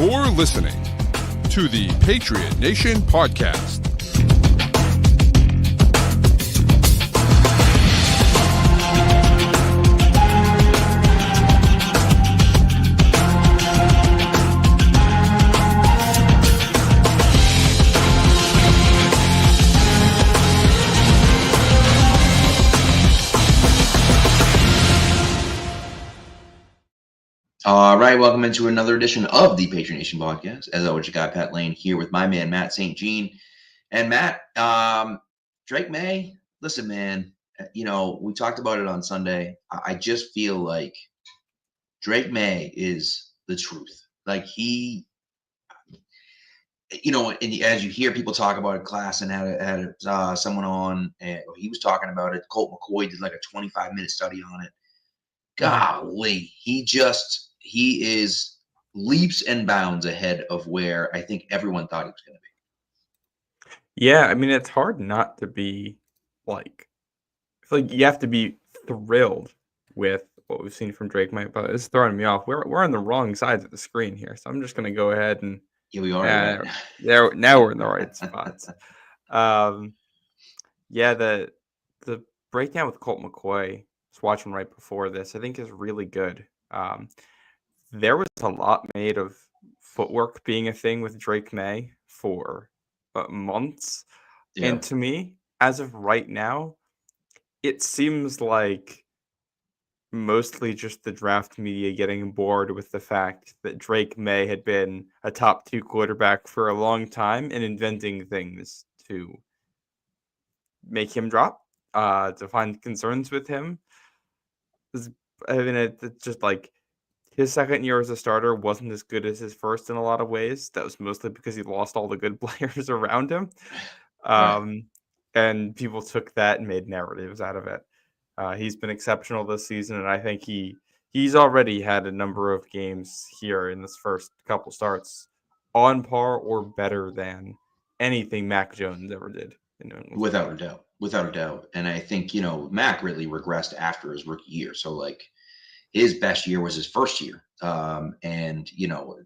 You're listening to the Patriot Nation podcast. All right, welcome into another edition of the Patriots Nation podcast. As always, you got Pat Lane here with my man, Matt St. Jean. And Matt, Drake Maye, listen, man, we talked about it on Sunday. I just feel like Drake Maye is the truth. Like and as you hear people talk about it, Klassen had someone on, and he was talking about it. Colt McCoy did like a 25-minute study on it. Golly, he is leaps and bounds ahead of where I think everyone thought he was going to be. Yeah, I mean, it's hard not to be like, I feel like you have to be thrilled with what we've seen from Drake Maye, but it's throwing me off. We're on the wrong sides of the screen here, so I'm just going to go ahead and here we are. Now we're in the right spots. The breakdown with Colt McCoy, just watching right before this, I think is really good. There was a lot made of footwork being a thing with Drake Maye for months. Yeah. And to me, as of right now, it seems like mostly just the draft media getting bored with the fact that Drake Maye had been a top 2 quarterback for a long time and inventing things to make him drop, to find concerns with him. I mean, it's just like, his second year as a starter wasn't as good as his first in a lot of ways. That was mostly because he lost all the good players around him. Right. And people took that and made narratives out of it. He's been exceptional this season, and I think he's already had a number of games here in this first couple starts on par or better than anything Mac Jones ever did. Without a doubt. And I think, Mac really regressed after his rookie year. So, like, his best year was his first year. And,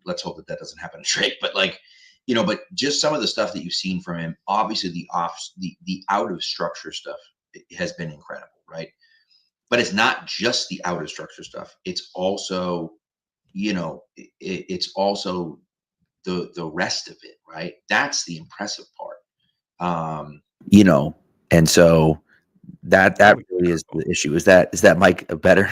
let's hope that doesn't happen to Drake. But but just some of the stuff that you've seen from him, obviously the out of structure stuff has been incredible, right? But it's not just the out of structure stuff. It's also, it's also the rest of it, right? That's the impressive part. And so that really is the issue. Is that mic better?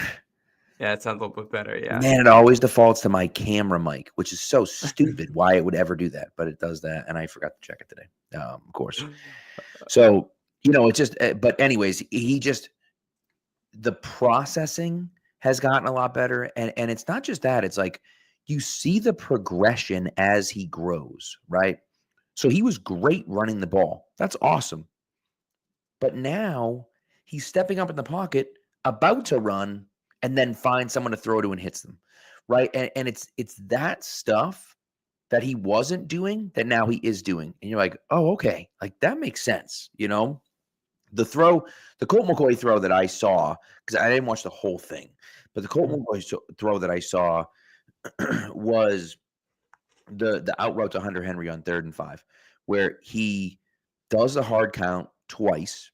Yeah, it sounds a little bit better. Yeah. Man, it always defaults to my camera mic, which is so stupid why it would ever do that, but it does that. And I forgot to check it today, of course. So, it's just, but anyways, the processing has gotten a lot better. And it's not just that, it's like, you see the progression as he grows, right? So he was great running the ball. That's awesome. But now he's stepping up in the pocket, about to run, and then find someone to throw to and hits them, right? And it's that stuff that he wasn't doing that now he is doing. And you're like, oh, okay. Like, that makes sense, The Colt McCoy throw that I saw, because I didn't watch the whole thing, but the Colt McCoy throw that I saw was the out route to Hunter Henry on 3rd and 5, where he does the hard count twice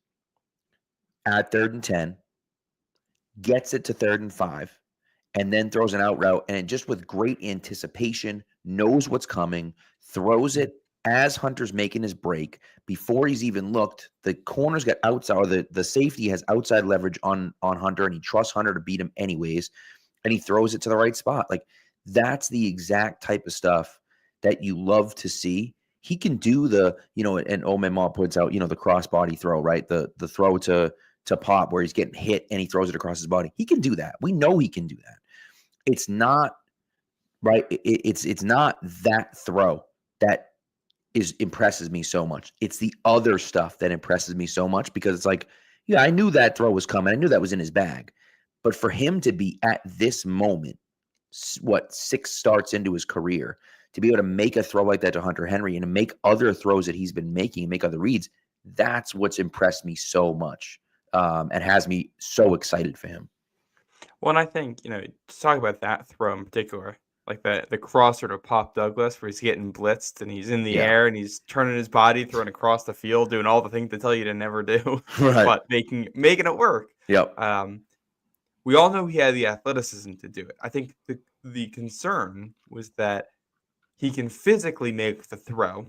at 3rd and 10, gets it to 3rd and 5, and then throws an out route, and just with great anticipation, knows what's coming, throws it as Hunter's making his break. Before he's even looked, the corner's got outside, or the safety has outside leverage on Hunter, and he trusts Hunter to beat him anyways, and he throws it to the right spot. Like, that's the exact type of stuff that you love to see. He can do the, and Omema puts out, the cross-body throw, right? The throw to Pop where he's getting hit and he throws it across his body. He can do that. We know he can do that. It's not, right? It's not that throw that impresses me so much. It's the other stuff that impresses me so much, because it's like, yeah, I knew that throw was coming. I knew that was in his bag. But for him to be at this moment, 6 starts into his career, to be able to make a throw like that to Hunter Henry and to make other throws that he's been making, make other reads, that's what's impressed me so much. And has me so excited for him. Well, and I think, to talk about that throw in particular, like the crosser to Pop Douglas, where he's getting blitzed and he's in the Yeah. air and he's turning his body, throwing across the field, doing all the things they tell you to never do, Right. but making it work. Yep. We all know he had the athleticism to do it. I think the concern was that he can physically make the throw,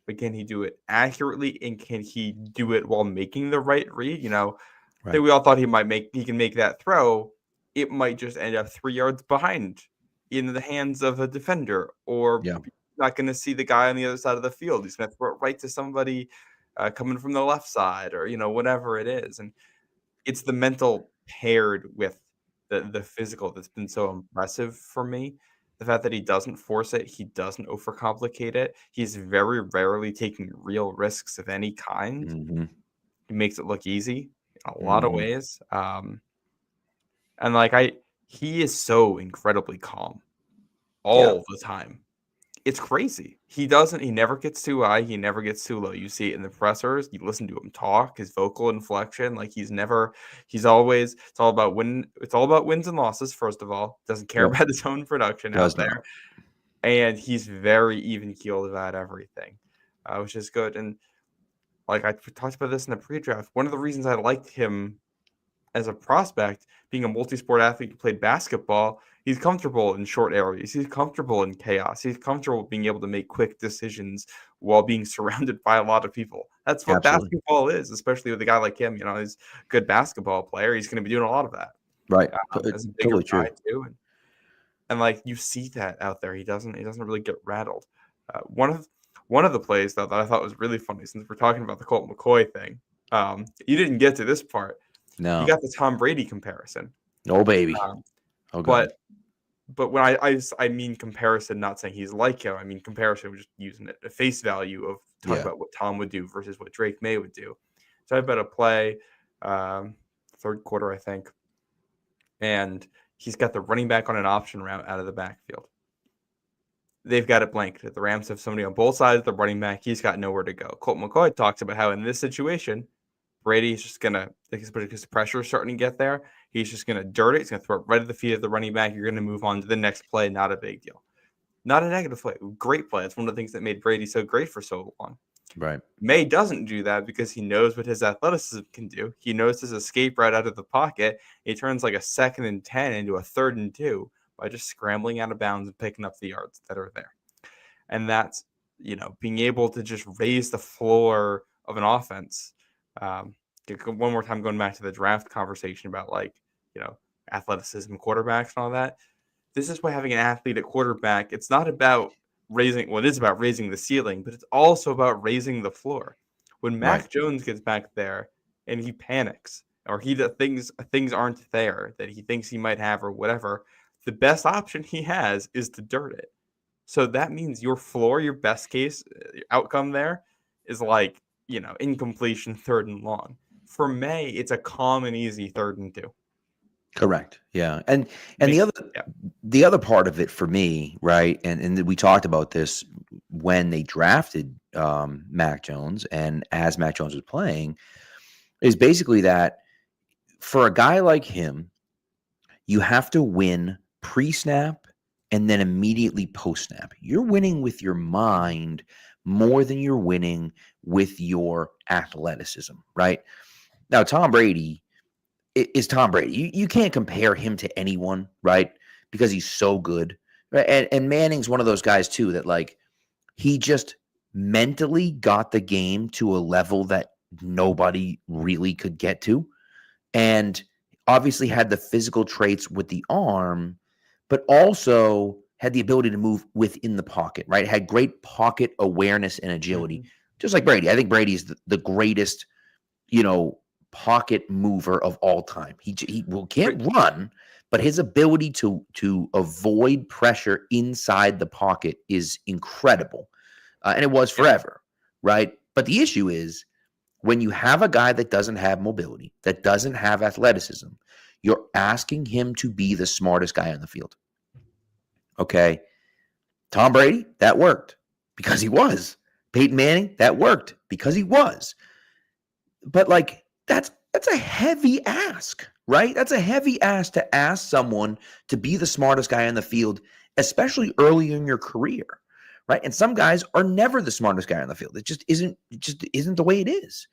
but can he do it accurately, and can he do it while making the right read? You know, I think Right. we all thought he can make that throw. It might just end up 3 yards behind in the hands of a defender, or Yeah. not going to see the guy on the other side of the field. He's going to throw it right to somebody coming from the left side, or whatever it is. And it's the mental paired with the physical that's been so impressive for me. The fact that he doesn't force it, he doesn't overcomplicate it. He's very rarely taking real risks of any kind. Mm-hmm. He makes it look easy in a lot of Mm-hmm. ways. And he is so incredibly calm all the time. It's crazy. He never gets too high. He never gets too low. You see it in the pressers. You listen to him talk, his vocal inflection. Like it's all about it's all about wins and losses, first of all. Doesn't care Yep. about his own production Does out there. not. And he's very even keeled about everything, which is good. And like I talked about this in the pre-draft, one of the reasons I liked him as a prospect, being a multi-sport athlete who played basketball, he's comfortable in short areas. He's comfortable in chaos. He's comfortable being able to make quick decisions while being surrounded by a lot of people. That's what Absolutely. basketball is, especially with a guy like him. He's a good basketball player. He's going to be doing a lot of that. Right. As a bigger Totally true. guy too. And like you see that out there. He doesn't really get rattled. One of the plays though that I thought was really funny, since we're talking about the Colt McCoy thing. You didn't get to this part. No. You got the Tom Brady comparison. Oh, baby. Oh, God. But when I mean comparison, not saying he's like him. I mean comparison, just using it at face value of talking about what Tom would do versus what Drake Maye would do. Talk about a play, third quarter, I think, and he's got the running back on an option route out of the backfield. They've got it blanketed. The Rams have somebody on both sides of the running back. He's got nowhere to go. Colt McCoy talks about how in this situation, Brady's just going to, because pressure is starting to get there, he's just going to dirt it. He's going to throw it right at the feet of the running back. You're going to move on to the next play. Not a big deal. Not a negative play. Great play. It's one of the things that made Brady so great for so long. Right. Maye doesn't do that because he knows what his athleticism can do. He knows his escape route out of the pocket. He turns like a 2nd and 10 into a 3rd and 2 by just scrambling out of bounds and picking up the yards that are there. And that's, being able to just raise the floor of an offense. One more time, going back to the draft conversation about athleticism, quarterbacks and all that. This is why having an athlete at quarterback, it's not about it is about raising the ceiling, but it's also about raising the floor. When Mac Jones gets back there and he panics, or things aren't there that he thinks he might have or whatever, the best option he has is to dirt it. So that means your floor, your best case outcome there is incompletion 3rd and long. For Maye, it's a calm and easy 3rd and 2. Correct. Yeah. And the other part of it for me, right? And we talked about this when they drafted Mac Jones, and as Mac Jones was playing, is basically that for a guy like him, you have to win pre-snap and then immediately post-snap. You're winning with your mind more than you're winning with your athleticism, right? Now, Tom Brady is Tom Brady. You can't compare him to anyone, right? Because he's so good. Right? And Manning's one of those guys too that he just mentally got the game to a level that nobody really could get to. And obviously had the physical traits with the arm, but also had the ability to move within the pocket, right? Had great pocket awareness and agility, just like Brady. I think Brady's the greatest, pocket mover of all time. He can't run, but his ability to avoid pressure inside the pocket is incredible. And it was forever, right? But the issue is when you have a guy that doesn't have mobility, that doesn't have athleticism, you're asking him to be the smartest guy on the field. Okay. Tom Brady, that worked because he was. Peyton Manning, that worked because he was. But that's a heavy ask, right? That's a heavy ask to ask someone to be the smartest guy on the field especially early in your career, right? And some guys are never the smartest guy on the field. It just isn't the way it is,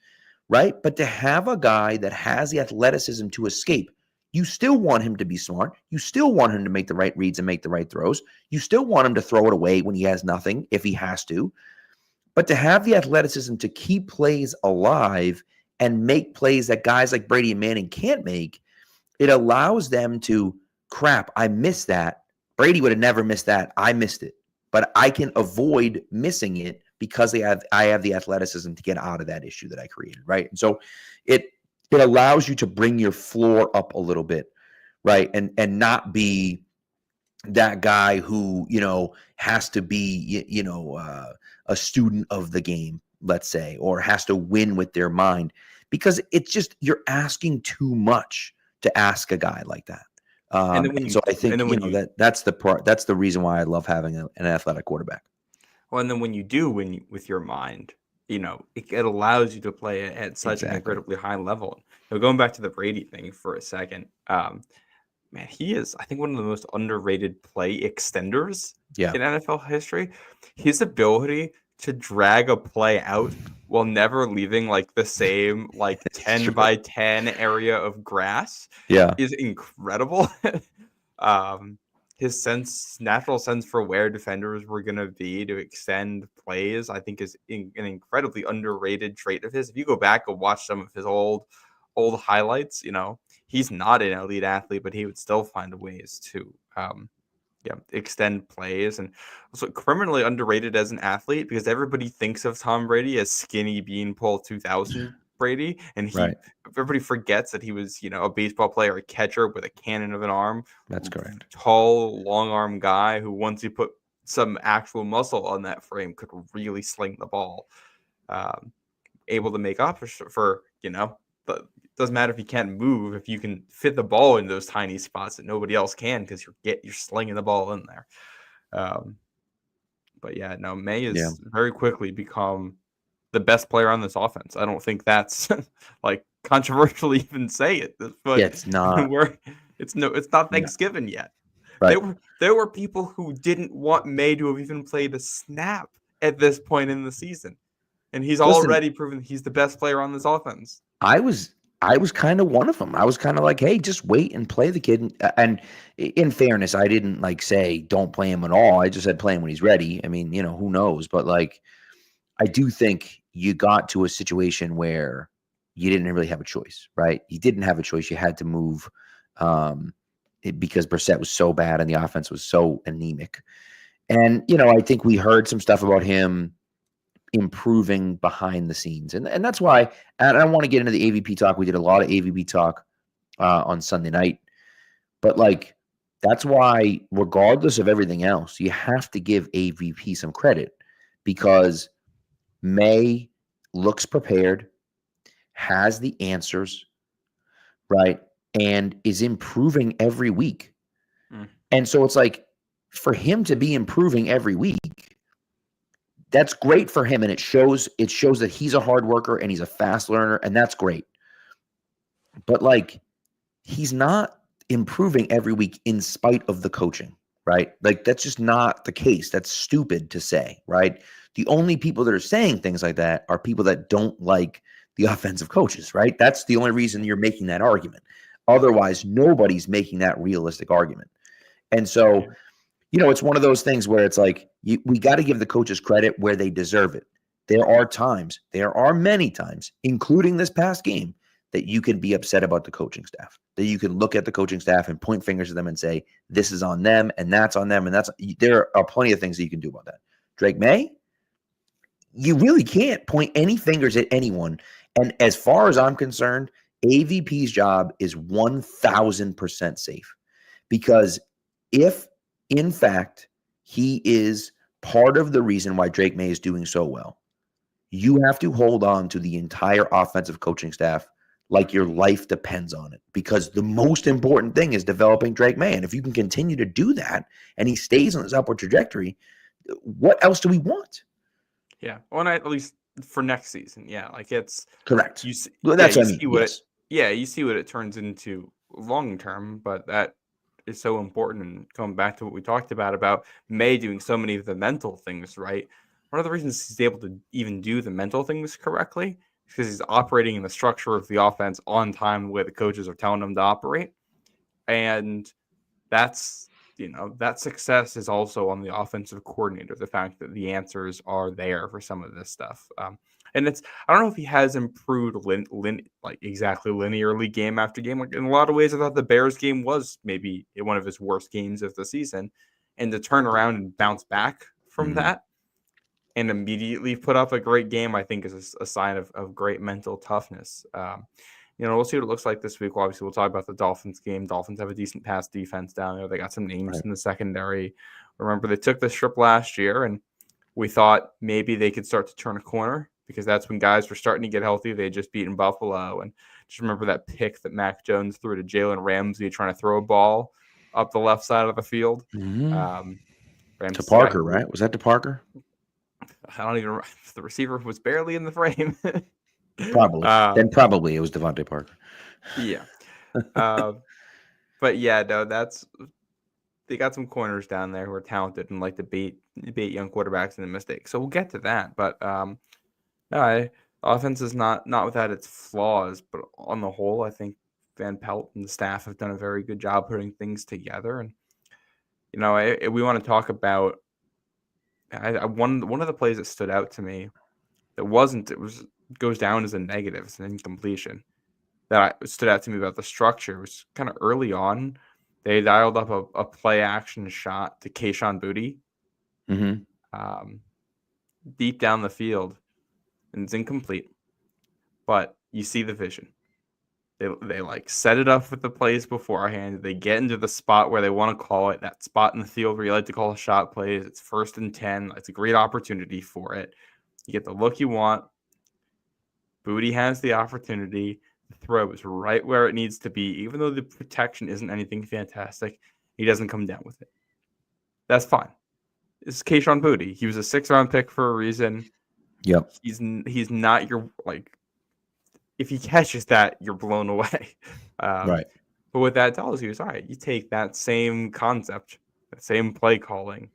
right? But to have a guy that has the athleticism to escape, you still want him to be smart. You still want him to make the right reads and make the right throws. You still want him to throw it away when he has nothing, if he has to. But to have the athleticism to keep plays alive and make plays that guys like Brady and Manning can't make, it allows them to, crap, I missed that. Brady would have never missed that. I missed it. But I can avoid missing it because I have the athleticism to get out of that issue that I created, right? And so it allows you to bring your floor up a little bit, right? And not be that guy who, has to be, a student of the game, let's say, or has to win with their mind, because it's just, you're asking too much to ask a guy like that. And so I think, that's the reason why I love having an athletic quarterback. Well, and then when you do win with your mind, it allows you to play at such an incredibly high level. Going back to the Brady thing for a second, man, he is, I think, one of the most underrated play extenders in NFL history. His ability to drag a play out while never leaving like the same 10 by 10 area of grass is incredible. His natural sense for where defenders were going to be to extend plays, I think, is an incredibly underrated trait of his. If you go back and watch some of his old highlights, he's not an elite athlete, but he would still find ways to extend plays. And also criminally underrated as an athlete, because everybody thinks of Tom Brady as skinny beanpole 2000 Brady, and everybody forgets that he was a baseball player, a catcher with a cannon of an arm. That's correct. Tall, long arm guy who, once he put some actual muscle on that frame, could really sling the ball. Able to make up for but it doesn't matter if you can't move, if you can fit the ball in those tiny spots that nobody else can, because you're slinging the ball in there. But yeah, no, May is very quickly become the best player on this offense. I don't think that's controversial to even say it, but it's not. It's not Thanksgiving yet. Right. There were people who didn't want May to have even played a snap at this point in the season, and he's already proven he's the best player on this offense. I was kind of one of them. I was kind of like, hey, just wait and play the kid. And in fairness, I didn't say don't play him at all. I just said play him when he's ready. I mean, who knows? But I do think you got to a situation where you didn't really have a choice, right? You didn't have a choice. You had to move because Brissett was so bad and the offense was so anemic. And, I think we heard some stuff about him improving behind the scenes. And that's why, and I don't want to get into the AVP talk. We did a lot of AVP talk on Sunday night. But that's why, regardless of everything else, you have to give AVP some credit, because May looks prepared, has the answers, right? And is improving every week. And so it's for him to be improving every week, that's great for him. And it shows that he's a hard worker and he's a fast learner, and that's great. But he's not improving every week in spite of the coaching, right? That's just not the case. That's stupid to say, right? The only people that are saying things like that are people that don't like the offensive coaches, right? That's the only reason you're making that argument. Otherwise, nobody's making that realistic argument. And so, it's one of those things where it's we got to give the coaches credit where they deserve it. There are many times, including this past game, that you can be upset about the coaching staff, that you can look at the coaching staff and point fingers at them and say, this is on them and that's on them. And there are plenty of things that you can do about that. Drake Maye, you really can't point any fingers at anyone. And as far as I'm concerned, AVP's job is 1,000% safe, because if, in fact, he is part of the reason why Drake Maye is doing so well, you have to hold on to the entire offensive coaching staff like your life depends on it, because the most important thing is developing Drake Maye. And if you can continue to do that and he stays on this upward trajectory, what else do we want? Yeah. Well, at least for next season. Yeah. It's correct. You see, that's you what I mean. You see what it turns into long term, but that is so important. And going back to what we talked about Maye doing so many of the mental things right. One of the reasons he's able to even do the mental things correctly is because he's operating in the structure of the offense on time, the way the coaches are telling him to operate. And that's, that success is also on the offensive coordinator, the fact that the answers are there for some of this stuff. And I don't know if he has improved exactly linearly game after game. Like, in a lot of ways, I thought the Bears game was maybe one of his worst games of the season. And to turn around and bounce back from that and immediately put up a great game, I think is a sign of great mental toughness. We'll see what it looks like this week. Obviously, we'll talk about the Dolphins game. Dolphins have a decent pass defense down there. They got some names in the secondary. Remember, they took the strip last year, and we thought maybe they could start to turn a corner because that's when guys were starting to get healthy. They had just beaten Buffalo. And just remember that pick that Mac Jones threw to Jalen Ramsey trying to throw a ball up the left side of the field. To Parker, right? Was that to Parker? I don't even remember. The receiver was barely in the frame. Probably. Then probably it was Devontae Parker. Yeah. But yeah, no, they got some corners down there who are talented and like to bait young quarterbacks into mistakes. So we'll get to that. But offense is not without its flaws, but on the whole, I think Van Pelt and the staff have done a very good job putting things together. And we want to talk about one of the plays that stood out to me goes down as a negative. It's an incompletion that stood out to me about the structure. It was kind of early on. They dialed up a play action shot to Kayshon Boutte deep down the field, and it's incomplete. But you see the vision. They like set it up with the plays beforehand. They get into the spot where they want to call it, that spot in the field where you like to call a shot plays. It's 1st and 10. It's a great opportunity for it. You get the look you want. Boutte has the opportunity. The throw is right where it needs to be. Even though the protection isn't anything fantastic, he doesn't come down with it. That's fine. This is Kayshon Boutte. He was a 6th-round pick for a reason. Yep. He's not your, if he catches that, you're blown away. Right. But what that tells you is, all right, you take that same concept, that same play calling,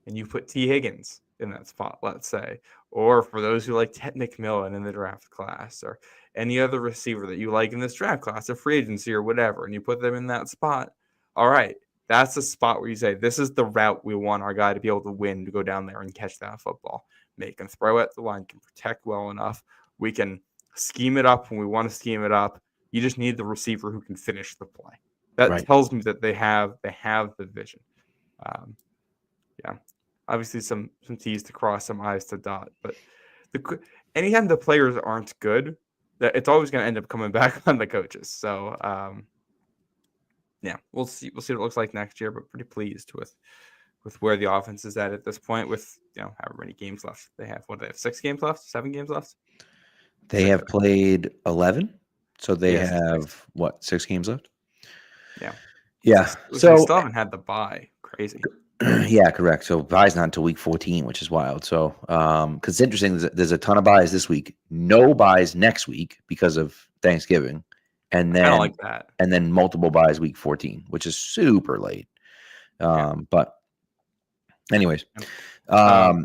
and you put T. Higgins in that spot, let's say. Or for those who like Ted McMillan in the draft class, or any other receiver that you like in this draft class, or free agency or whatever, and you put them in that spot. All right, that's the spot where you say, this is the route we want our guy to be able to win, to go down there and catch that football. Make him throw at the line, can protect well enough. We can scheme it up when we want to scheme it up. You just need the receiver who can finish the play. That tells me that they have the vision. Obviously some T's to cross, some I's to dot. But anytime the players aren't good, it's always going to end up coming back on the coaches. So we'll see what it looks like next year. But pretty pleased with where the offense is at this point. With however many games left they have. What do they have? 6 games left? 7 games left? They have played 11, so they have 6 games left? Yeah. So they still haven't had the bye. Crazy. Yeah, correct. So bye's not until week 14, which is wild. So because it's interesting, there's a ton of byes this week, no byes next week because of Thanksgiving, and then I like that, and then multiple byes week 14, which is super late. But anyways, I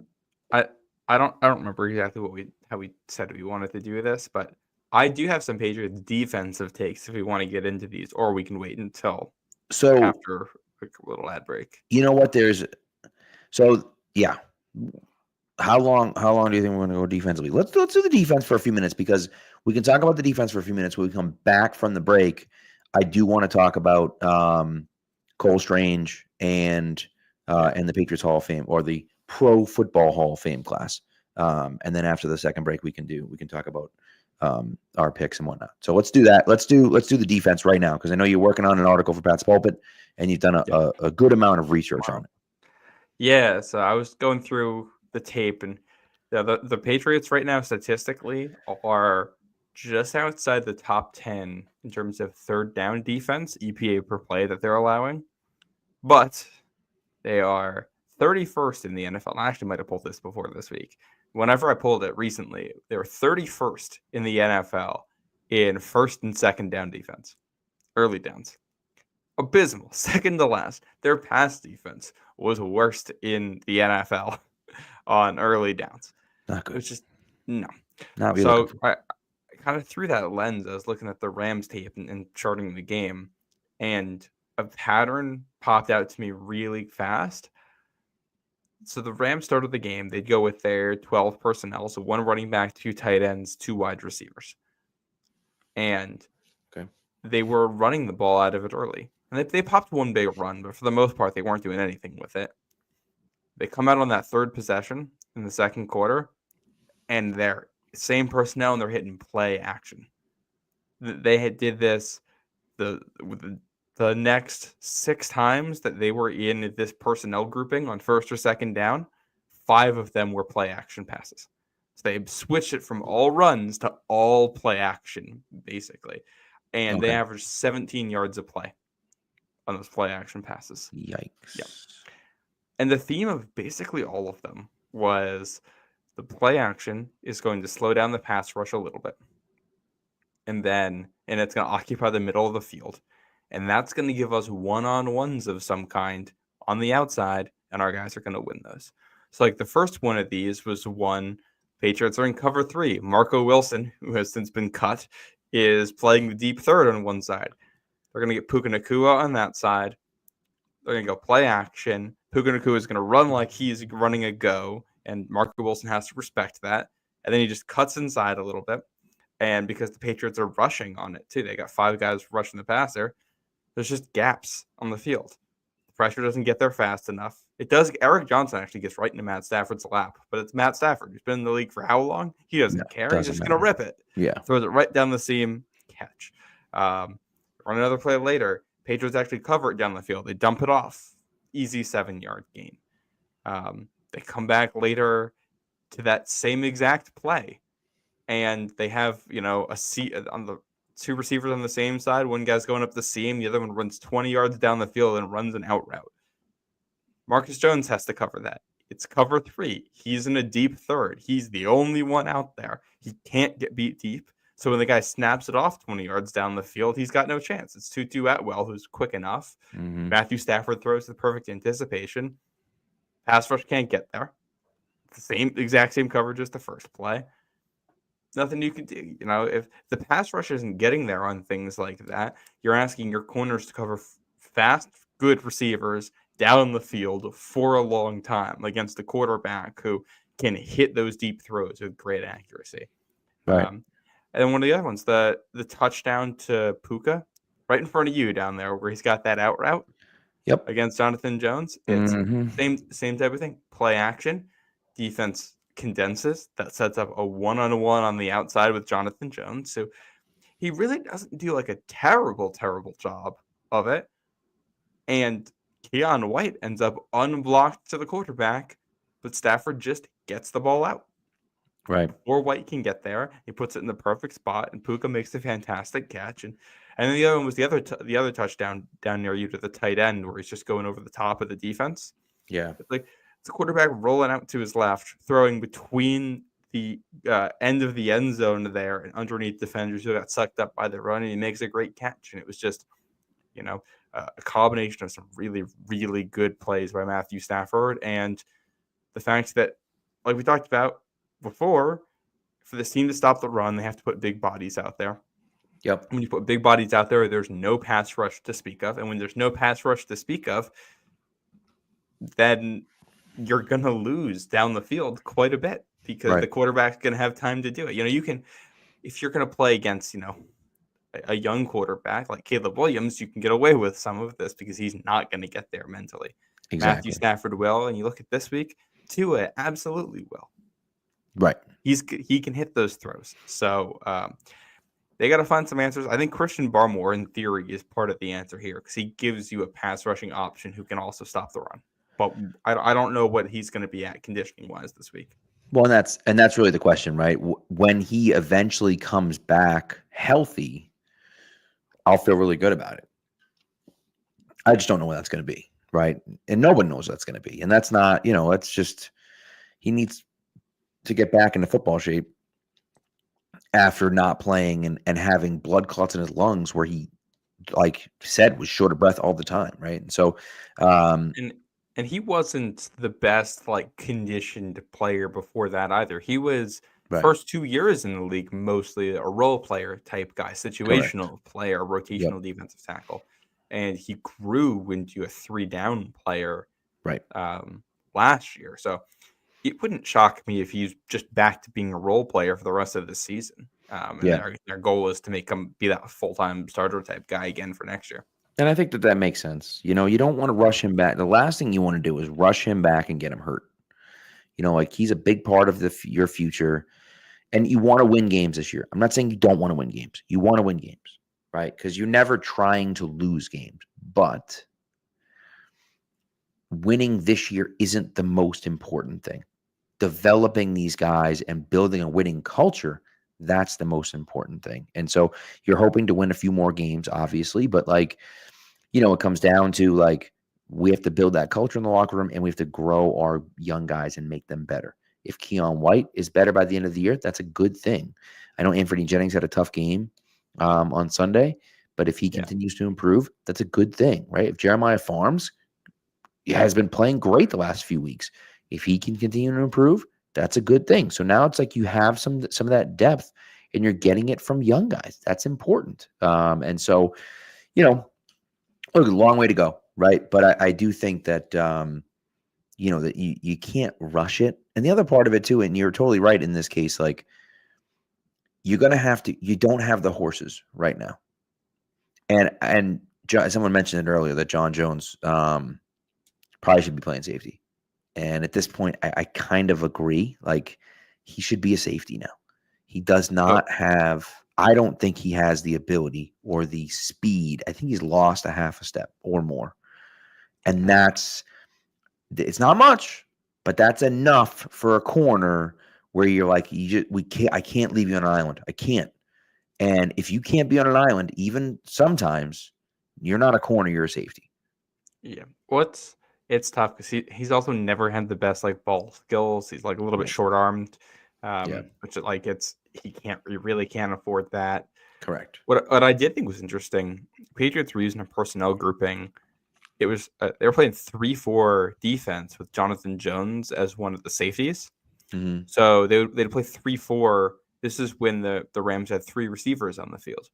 don't remember exactly how we said we wanted to do this, but I do have some Patriots defensive takes if we want to get into these, or we can wait until after a little ad break. You know what? How long do you think we're going to go defensively? Let's do the defense for a few minutes, because we can talk about the defense for a few minutes when we come back from the break. I do want to talk about Cole Strange and the Patriots Hall of Fame, or the Pro Football Hall of Fame class. And then after the second break, we can talk about our picks and whatnot. So let's do that. Let's do the defense right now, because I know you're working on an article for Pat's Pulpit, and you've done a good amount of research on it. Yeah, so I was going through the tape, and the Patriots right now statistically are just outside the top 10 in terms of third down defense, EPA per play that they're allowing. But they are 31st in the NFL. I actually might have pulled this before this week. Whenever I pulled it recently, they were 31st in the NFL in first and second down defense, early downs. abysmal, second to last. Their pass defense was worst in the NFL on early downs. Not It good. was just no. Not what you're So looking for. I kind of through that lens, I was looking at the Rams tape and charting the game, and a pattern popped out to me really fast. So the Rams started the game. They'd go with their 12 personnel, so 1 running back, 2 tight ends, 2 wide receivers. And Okay. they were running the ball out of it early. And they popped 1 big run, but for the most part, they weren't doing anything with it. They come out on that 3rd possession in the 2nd quarter, and they're same personnel, and they're hitting play action. They did this the next 6 times that they were in this personnel grouping on 1st or 2nd down. 5 of them were play action passes. So they switched it from all runs to all play action, basically. And they averaged 17 yards of play on those play action passes. Yikes. Yep. And the theme of basically all of them was the play action is going to slow down the pass rush a little bit. And it's going to occupy the middle of the field. And that's going to give us one-on-ones of some kind on the outside, and our guys are going to win those. So, like, the first one of these was one Patriots are in cover 3. Marco Wilson, who has since been cut, is playing the deep third on one side. They're going to get Puka Nacua on that side. They're going to go play action. Puka Nacua is going to run like he's running a go, and Marco Wilson has to respect that. And then he just cuts inside a little bit. And because the Patriots are rushing on it, too, they got 5 guys rushing the passer. There's just gaps on the field. The pressure doesn't get there fast enough. It does. Eric Johnson actually gets right into Matt Stafford's lap, but it's Matt Stafford. He's been in the league for how long? He doesn't care. He's just going to rip it. Yeah. Throws it right down the seam, catch. Run another play later. Patriots actually cover it down the field. They dump it off. Easy 7-yard gain. They come back later to that same exact play, and they have, a seat on the 2 receivers on the same side. One guy's going up the seam. The other one runs 20 yards down the field and runs an out route. Marcus Jones has to cover that. It's cover 3. He's in a deep third. He's the only one out there. He can't get beat deep. So when the guy snaps it off 20 yards down the field, he's got no chance. It's Tutu Atwell, who's quick enough. Mm-hmm. Matthew Stafford throws the perfect anticipation. Pass rush can't get there. The exact same coverage as the first play. Nothing you can do. If the pass rush isn't getting there on things like that, you're asking your corners to cover fast, good receivers down the field for a long time against a quarterback who can hit those deep throws with great accuracy. Right. And then one of the other ones, the touchdown to Puka, right in front of you down there where he's got that out route. Yep. Against Jonathan Jones. It's same type of thing. Play action. Defense condenses. That sets up a one-on-one on the outside with Jonathan Jones. So he really doesn't do like a terrible job of it. And Keon White ends up unblocked to the quarterback, but Stafford just gets the ball out. Right. Before White can get there, he puts it in the perfect spot, and Puka makes a fantastic catch. And then the other one was the other touchdown down near you to the tight end where he's just going over the top of the defense. Yeah. It's a quarterback rolling out to his left, throwing between the end of the end zone there and underneath defenders who got sucked up by the run, and he makes a great catch. And it was just, a combination of some really, really good plays by Matthew Stafford. And the fact that, like we talked about before, for this team to stop the run, they have to put big bodies out there. Yep. When you put big bodies out there, there's no pass rush to speak of. And when there's no pass rush to speak of, then you're going to lose down the field quite a bit because the quarterback's going to have time to do it. You can, if you're going to play against, a young quarterback like Caleb Williams, you can get away with some of this because he's not going to get there mentally. Exactly. Matthew Stafford will, and you look at this week, Tua absolutely will. Right. He can hit those throws. So they got to find some answers. I think Christian Barmore, in theory, is part of the answer here because he gives you a pass rushing option who can also stop the run. But I don't know what he's going to be at conditioning wise this week. Well, and that's really the question, right? When he eventually comes back healthy, I'll feel really good about it. I just don't know what that's going to be, right? And no one knows what that's going to be. And that's not, it's just he needs to get back into football shape after not playing and having blood clots in his lungs where he like said, was short of breath all the time, right? And so, And he wasn't the best like conditioned player before that either. He was right, first 2 years in the league mostly a role player type guy, correct, situational player, yep, rotational defensive tackle, and he grew into a 3 down player right, um, last year. So it wouldn't shock me if he's just back to being a role player for the rest of the season. And yeah. their goal is to make him be that full time starter type guy again for next year. And I think that that makes sense. You know, you don't want to rush him back. The last thing you want to do is rush him back and get him hurt. You know, like he's a big part of your future, and you want to win games this year. I'm not saying you don't want to win games. You want to win games, right? Because you're never trying to lose games, but winning this year isn't the most important thing. Developing these guys and building a winning culture, that's the most important thing. And so you're hoping to win a few more games, obviously, but like, you know, it comes down to like we have to build that culture in the locker room and we have to grow our young guys and make them better. If Keon White is better by the end of the year, that's a good thing. I know Anthony Jennings had a tough game on Sunday, but if he Yeah. continues to improve, that's a good thing, right? If Jeremiah Farms has been playing great the last few weeks, if he can continue to improve, that's a good thing. So now it's like you have some of that depth, and you're getting it from young guys. That's important. And so, you know, look, a long way to go, right? But I do think that you know that you can't rush it. And the other part of it too, and you're totally right in this case, like you're gonna have to. You don't have the horses right now, and someone mentioned it earlier that John Jones probably should be playing safety. And at this point, I kind of agree. Like he should be a safety now. He does Oh, not have. I don't think he has the ability or the speed. I think he's lost a half a step or more, and it's not much, but that's enough for a corner where you're like, I can't leave you on an island. I can't. And if you can't be on an island, even sometimes, you're not a corner. You're a safety. yeah. It's tough because he's also never had the best like ball skills. He's like a little bit Right. short armed, Yeah. which like he really can't afford that. Correct. What I did think was interesting, Patriots were using a personnel grouping. It was they were playing 3-4 defense with Jonathan Jones as one of the safeties. Hmm. So they'd play 3-4. This is when the Rams had 3 receivers on the field.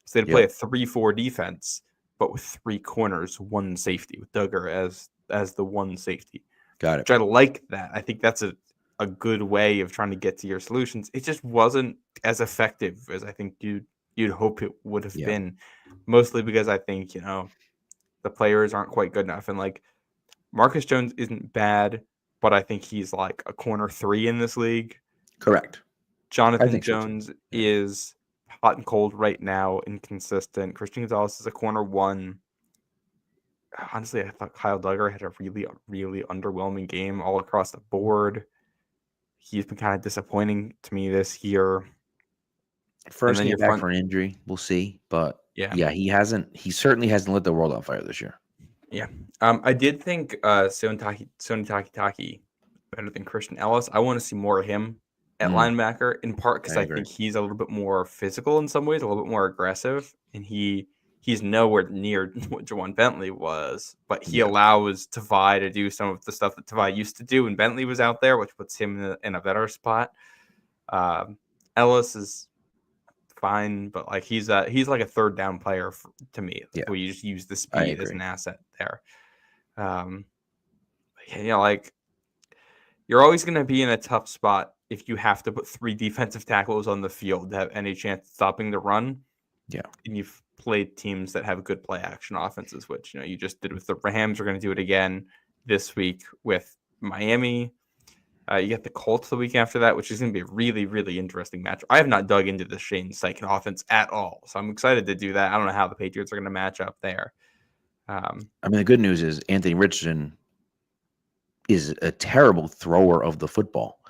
So they'd play Yep. a 3-4 defense, but with 3 corners, 1 safety, with Duggar as the 1 safety. Got it. Which I like that. I think that's a good way of trying to get to your solutions. It just wasn't as effective as I think you'd hope it would have Yeah. been. Mostly because I think, the players aren't quite good enough. And like Marcus Jones isn't bad, but I think he's like a corner 3 in this league. Correct. I Jonathan think so too. Jones Yeah. is hot and cold right now, inconsistent. Christian Gonzalez is a corner 1. Honestly, I thought Kyle Duggar had a really, really underwhelming game all across the board. He's been kind of disappointing to me this year. And First then game your back front, for an injury. We'll see. But yeah, yeah, he certainly hasn't lit the world on fire this year. yeah. I did think Sonny Taki better than Christian Ellis. I want to see more of him at Mm, linebacker, in part because I I agree. think he's a little bit more physical in some ways, a little bit more aggressive, and he's nowhere near what Jawan Bentley was, but he Yeah. allows Tavai to do some of the stuff that Tavai used to do when Bentley was out there, which puts him in a better spot. Ellis is fine, but like he's like a 3rd down player to me. Yeah. Like where you just use the I speed as agree. an asset there. Um, like you're always going to be in a tough spot if you have to put 3 defensive tackles on the field to have any chance of stopping the run. Yeah. And you've played teams that have good play action offenses, which you just did with the Rams. We're going to do it again this week with Miami. You get the Colts the week after that, which is going to be a really, really interesting match. I have not dug into the Shane Steichen offense at all, so I'm excited to do that. I don't know how the Patriots are going to match up there. I mean, the good news is Anthony Richardson is a terrible thrower of the football.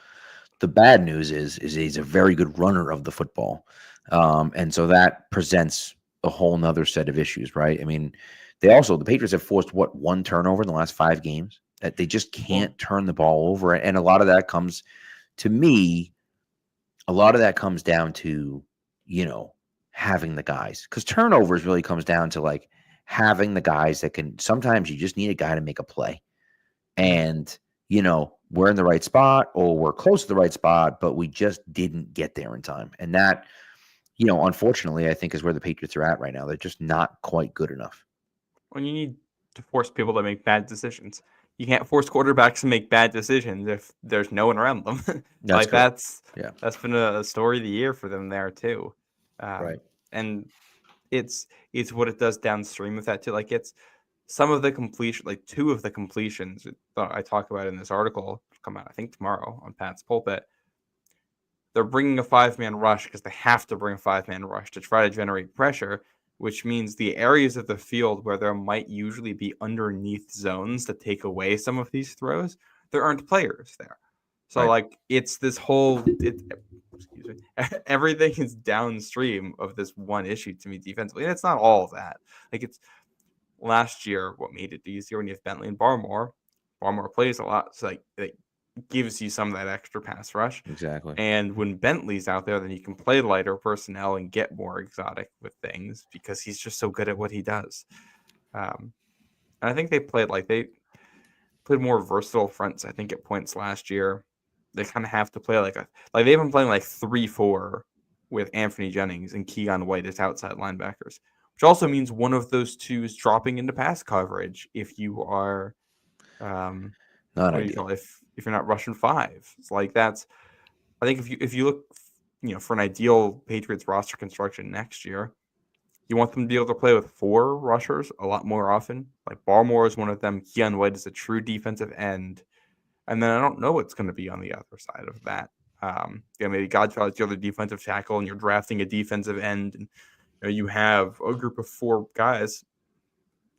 The bad news is he's a very good runner of the football. And so that presents a whole nother set of issues, right? I mean, the Patriots have forced 1 turnover in the last 5 games, that they just can't turn the ball over. And a lot of that comes down to, having the guys, because turnovers really comes down to like having the guys that can. Sometimes you just need a guy to make a play, and we're in the right spot or we're close to the right spot, but we just didn't get there in time, and that unfortunately, I think is where the Patriots are at right now. They're just not quite good enough. Well, you need to force people to make bad decisions. You can't force quarterbacks to make bad decisions if there's no one around them. That's correct. That's been a story of the year for them there too. Right. And it's what it does downstream with that too. Like it's some of the completion, like 2 of the completions that I talk about in this article come out, I think tomorrow on Pat's Pulpit. They're bringing a 5-man rush because they have to bring a 5-man rush to try to generate pressure, which means the areas of the field where there might usually be underneath zones that take away some of these throws, there aren't players there. So Right. like it's this whole everything is downstream of this one issue to me defensively. And it's not all of that. Like it's last year, what made it easier when you have Bentley and Barmore. Barmore plays a lot, so like it gives you some of that extra pass rush. Exactly. And when Bentley's out there, then you can play lighter personnel and get more exotic with things because he's just so good at what he does. And I think they played more versatile fronts. I think at points last year, they kind of have to play they've been playing like 3-4 with Anthony Jennings and Keon White as outside linebackers, which also means one of those 2 is dropping into pass coverage if you are not what do you ideal. call it? If you're not rushing 5. It's like that's I think if you look for an ideal Patriots roster construction next year, you want them to be able to play with 4 rushers a lot more often. Like Barmore is one of them. Keon White is a true defensive end. And then I don't know what's going to be on the other side of that. Maybe Godchild's the other defensive tackle, and you're drafting a defensive end, and you have a group of 4 guys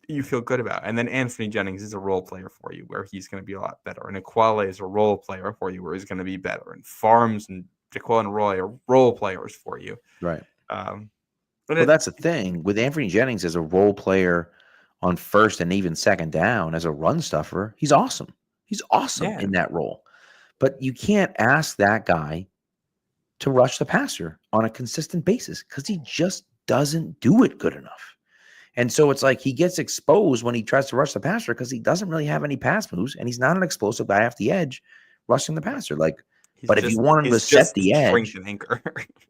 you feel good about. And then Anthony Jennings is a role player for you where he's going to be a lot better. And Aquale is a role player for you where he's going to be better. And Farms and Jaquel and Roy are role players for you. Right. But that's the thing with Anthony Jennings as a role player on first and even second down as a run stuffer. He's awesome. He's awesome in that role. But you can't ask that guy to rush the passer on a consistent basis because he just doesn't do it good enough. And so it's like he gets exposed when he tries to rush the passer because he doesn't really have any pass moves, and he's not an explosive guy off the edge rushing the passer. But if you want him to set the edge,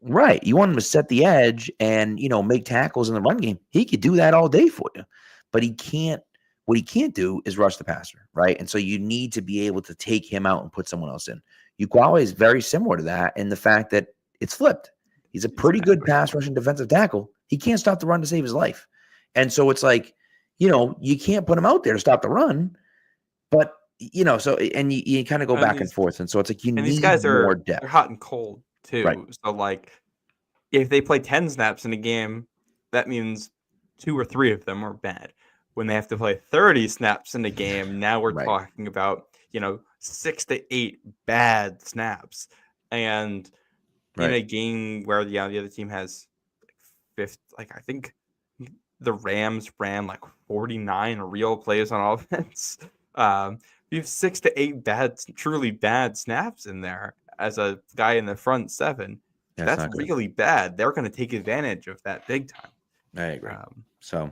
right? You want him to set the edge and make tackles in the run game. He could do that all day for you, but he can't. What he can't do is rush the passer, right? And so you need to be able to take him out and put someone else in. Uguale is very similar to that in the fact that it's flipped. He's a pretty good pass rushing defensive tackle. He can't stop the run to save his life. And so it's like, you can't put him out there to stop the run, but so and you kind of go back and forth, and so it's like you need these guys more depth. They're hot and cold too. Right. So like, if they play 10 snaps in a game, that means 2 or 3 of them are bad. When they have to play 30 snaps in a game, now we're talking about 6 to 8 bad snaps, and in a game where the other team has I think the Rams ran 49 real plays on offense. You have 6 to 8 truly bad snaps in there as a guy in the front 7. That's really bad. They're going to take advantage of that big time. I agree. So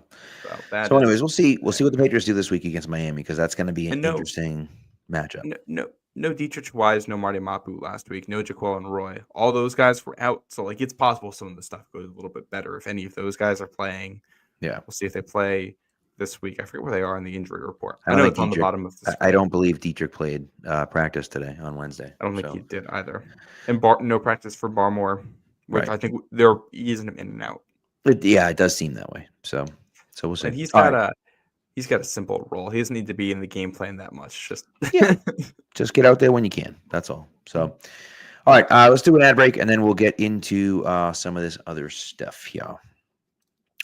anyways, we'll see what the Patriots do this week against Miami, because that's going to be an interesting matchup. No Dietrich Wise, no Marty Mapu last week, no Jaquel and Roy. All those guys were out, so it's possible some of the stuff goes a little bit better if any of those guys are playing. Yeah, we'll see if they play this week. I forget where they are in the injury report. I know it's on the bottom of the screen. I don't believe Dietrich played practice today on Wednesday. I don't think he did either. And no practice for Barmore, which I think he's in and out. It does seem that way. So we'll see. And he's got a simple role. He doesn't need to be in the game plan that much. Just get out there when you can. That's all. So, all right, let's do an ad break, and then we'll get into some of this other stuff here.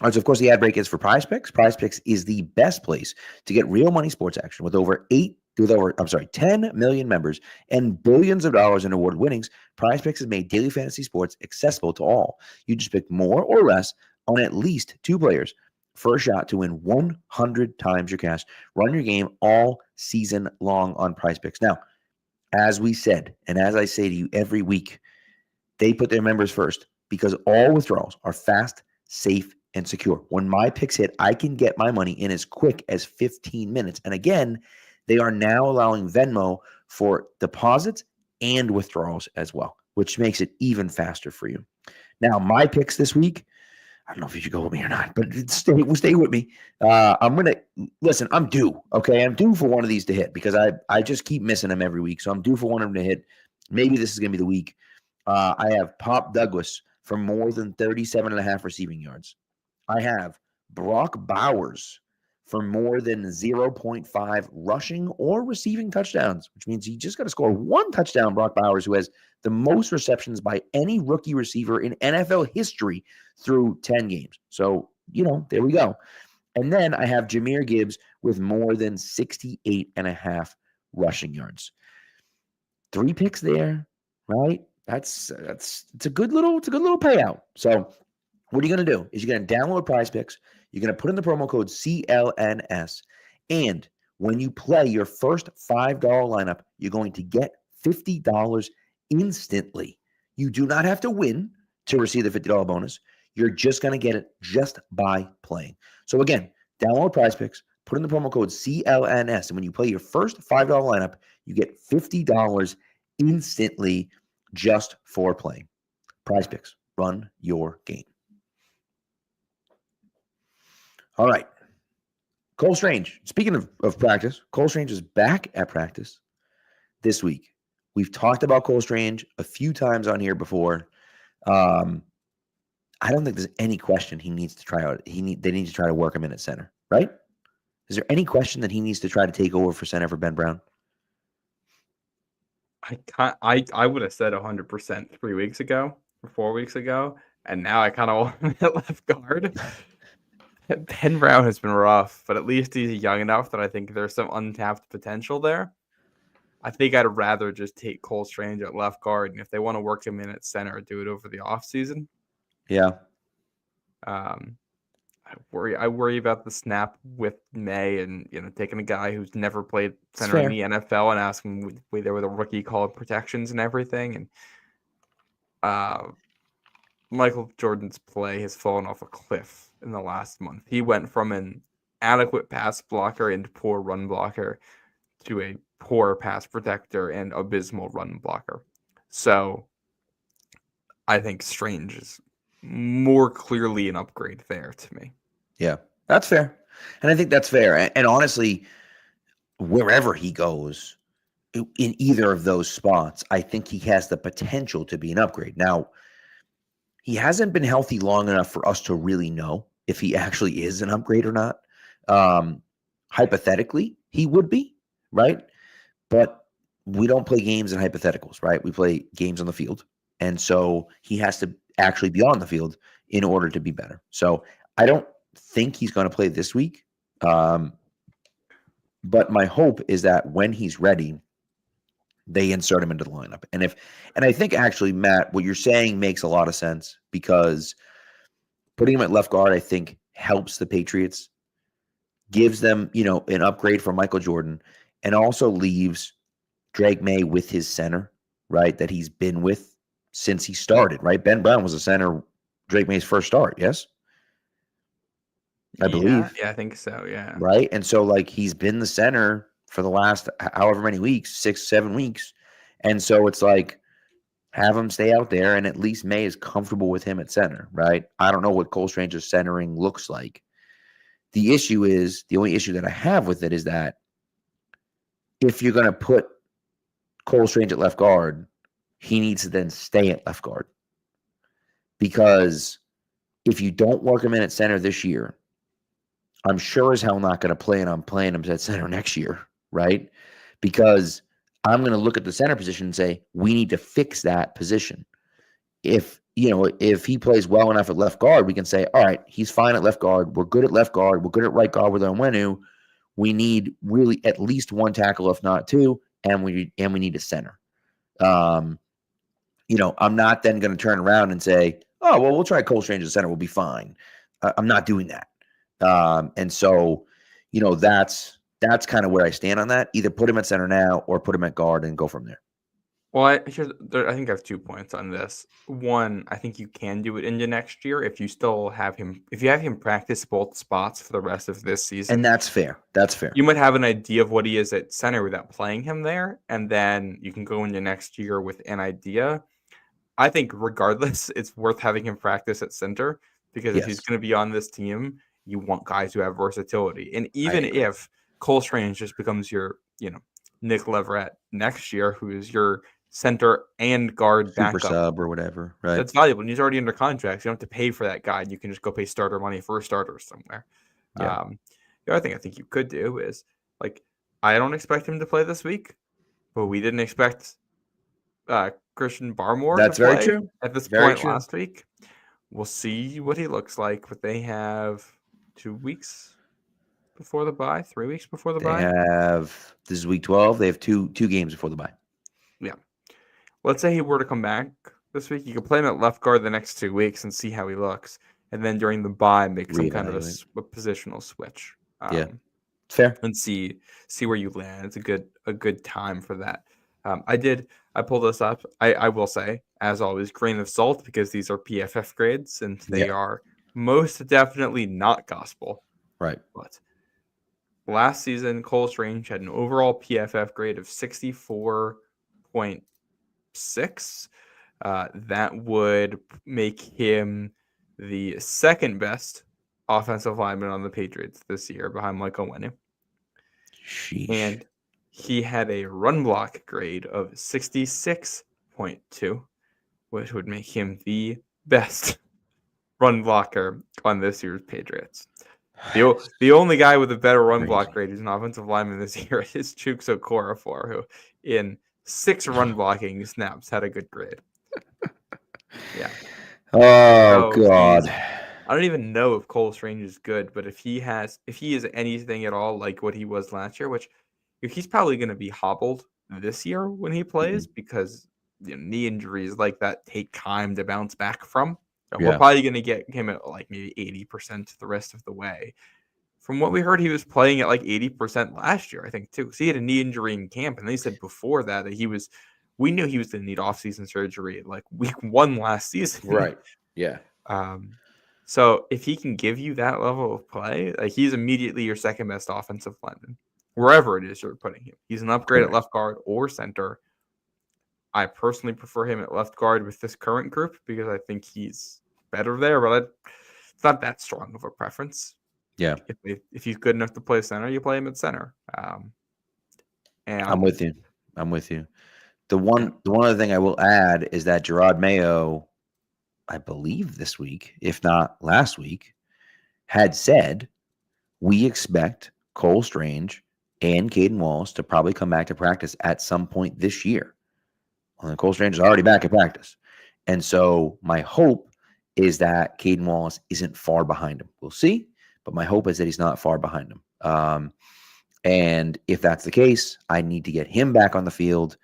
All right, so of course the ad break is for PrizePicks. PrizePicks is the best place to get real money sports action with over 10 million members and billions of dollars in awarded winnings. PrizePicks has made daily fantasy sports accessible to all. You just pick more or less on at least 2 players for a shot to win 100 times your cash. Run your game all season long on PrizePicks. Now, as we said, and as I say to you every week, they put their members first because all withdrawals are fast, safe, and secure. When my picks hit, I can get my money in as quick as 15 minutes. And again, they are now allowing Venmo for deposits and withdrawals as well, which makes it even faster for you. Now, my picks this week, I don't know if you should go with me or not, but stay with me. I'm going to listen. I'm due. Okay. I'm due for one of these to hit because I just keep missing them every week. So I'm due for one of them to hit. Maybe this is going to be the week. I have Pop Douglas for more than 37.5 receiving yards. I have Brock Bowers for more than 0.5 rushing or receiving touchdowns, which means he just got to score one touchdown. Brock Bowers, who has the most receptions by any rookie receiver in NFL history through 10 games. So, there we go. And then I have Jahmyr Gibbs with more than 68.5 rushing yards. 3 picks there, right? It's a good little payout. So what are you going to do is you're going to download PrizePicks. You're going to put in the promo code CLNS. And when you play your first $5 lineup, you're going to get $50 instantly. You do not have to win to receive the $50 bonus. You're just going to get it just by playing. So again, download PrizePicks, put in the promo code CLNS. And when you play your first $5 lineup, you get $50 instantly just for playing. PrizePicks, run your game. All right. Cole Strange. Speaking of practice, Cole Strange is back at practice this week. We've talked about Cole Strange a few times on here before. I don't think there's any question he needs to try out. They need to try to work him in at center, right? Is there any question that he needs to try to take over for center for Ben Brown? I would have said 100% 3 weeks ago or 4 weeks ago, and now I kind of want him at left guard. Ben Brown has been rough, but at least he's young enough that I think there's some untapped potential there. I think I'd rather just take Cole Strange at left guard, and if they want to work him in at center, do it over the offseason. Yeah. I worry about the snap with May and taking a guy who's never played center in the NFL and asking there with a rookie called protections and everything. And Michael Jordan's play has fallen off a cliff in the last month. He went from an adequate pass blocker and poor run blocker to a poor pass protector and abysmal run blocker. So I think Strange is more clearly an upgrade there to me. Yeah, that's fair. And I think that's fair. And honestly, wherever he goes in either of those spots, I think he has the potential to be an upgrade. Now, he hasn't been healthy long enough for us to really know if he actually is an upgrade or not. Hypothetically, he would be, right? But we don't play games in hypotheticals, right? We play games on the field. And so he has to actually be on the field in order to be better. So I don't think he's going to play this week. But my hope is that when he's ready, they insert him into the lineup. And I think actually, Matt, what you're saying makes a lot of sense because putting him at left guard, I think, helps the Patriots, gives them, an upgrade from Michael Jordan, and also leaves Drake Maye with his center, right, that he's been with since he started, right? Ben Brown was a center, Drake Maye's first start, yes? I believe. Yeah, I think so, yeah. Right? And so, he's been the center for the last however many weeks, 6-7 weeks. And so it's have him stay out there, and at least May is comfortable with him at center, right? I don't know what Cole Strange's centering looks like. The only issue that I have with it is that if you're going to put Cole Strange at left guard, he needs to then stay at left guard. Because if you don't work him in at center this year, I'm sure as hell not going to play, and I'm playing him at center next year, right? Because I'm going to look at the center position and say, we need to fix that position. If he plays well enough at left guard, we can say, all right, he's fine at left guard. We're good at left guard. We're good at right guard with Onwenu. We need really at least one tackle, if not two, and we need a center. I'm not then going to turn around and say, oh, well, we'll try Cole Strange at center. We'll be fine. I'm not doing that. And so, that's kind of where I stand on that. Either put him at center now or put him at guard and go from there. Well, I think I have 2 points on this. One, I think you can do it into next year if you still have him. If you have him practice both spots for the rest of this And season, that's fair. That's fair. you might have an idea of what he is at center without playing him there, and then you can go into next year with an idea. I think regardless, it's worth having him practice at center because if he's Yes, going to be on this team, you want guys who have versatility. And I even agree. if Cole Strange just becomes your, Nick Leverett next year, who is your center and guard Super backup, sub or whatever, right? that's valuable. And he's already under contract. So you don't have to pay for that guy. You can just go pay starter money for a starter somewhere. Yeah. The other thing I think you could do is like, I don't expect him to play this week, but we didn't expect Christian Barmore to That's very play true. at this Very point true. last week. We'll see what he looks like, but they have 2 weeks before the bye, 3 weeks before the They bye. have this is week 12. They have two games before the bye. Yeah. Let's say he were to come back this week. You could play him at left guard the next 2 weeks and see how he looks. And then during the bye, make some kind of a positional switch. Yeah. Fair. And see where you land. It's a good time for that. I pulled this up. I will say, as always, grain of salt because these are PFF grades and they are most definitely not gospel. Right. But last season, Cole Strange had an overall PFF grade of 64.6. That would make him the second best offensive lineman on the Patriots this year behind Michael Onwenu. Sheesh. And he had a run block grade of 66.2, which would make him the best run blocker on this year's Patriots. The only guy with a better run block grade who's an offensive lineman this year is Chuks Okorafor, who in 6 run blocking snaps had a good grade. Yeah. Oh, God. I don't even know if Cole Strange is good, but if he is anything at all like what he was last year, which he's probably going to be hobbled this year when he plays because knee injuries like that take time to bounce back from. We're probably going to get him at like maybe 80% the rest of the way. From what we heard, he was playing at like 80% last year, I think, too. So he had a knee injury in camp, and they said before that we knew he was going to need off-season surgery like week 1 last season. Right. Yeah. So if he can give you that level of play, like he's immediately your second best offensive lineman, wherever it is you're putting him. He's an upgrade at left guard or center. I personally prefer him at left guard with this current group because I think he's better there, but it's not that strong of a preference. Yeah. If he's good enough to play center, you play him at center. And I'm with you. The one other thing I will add is that Gerard Mayo, I believe this week, if not last week, had said we expect Cole Strange and Caden Wallace to probably come back to practice at some point this year. Well, Cole Strange is already back at practice. And so my hope is that Caden Wallace isn't far behind him. We'll see, but my hope is that he's not far behind him. And if that's the case, I need to get him back on the field.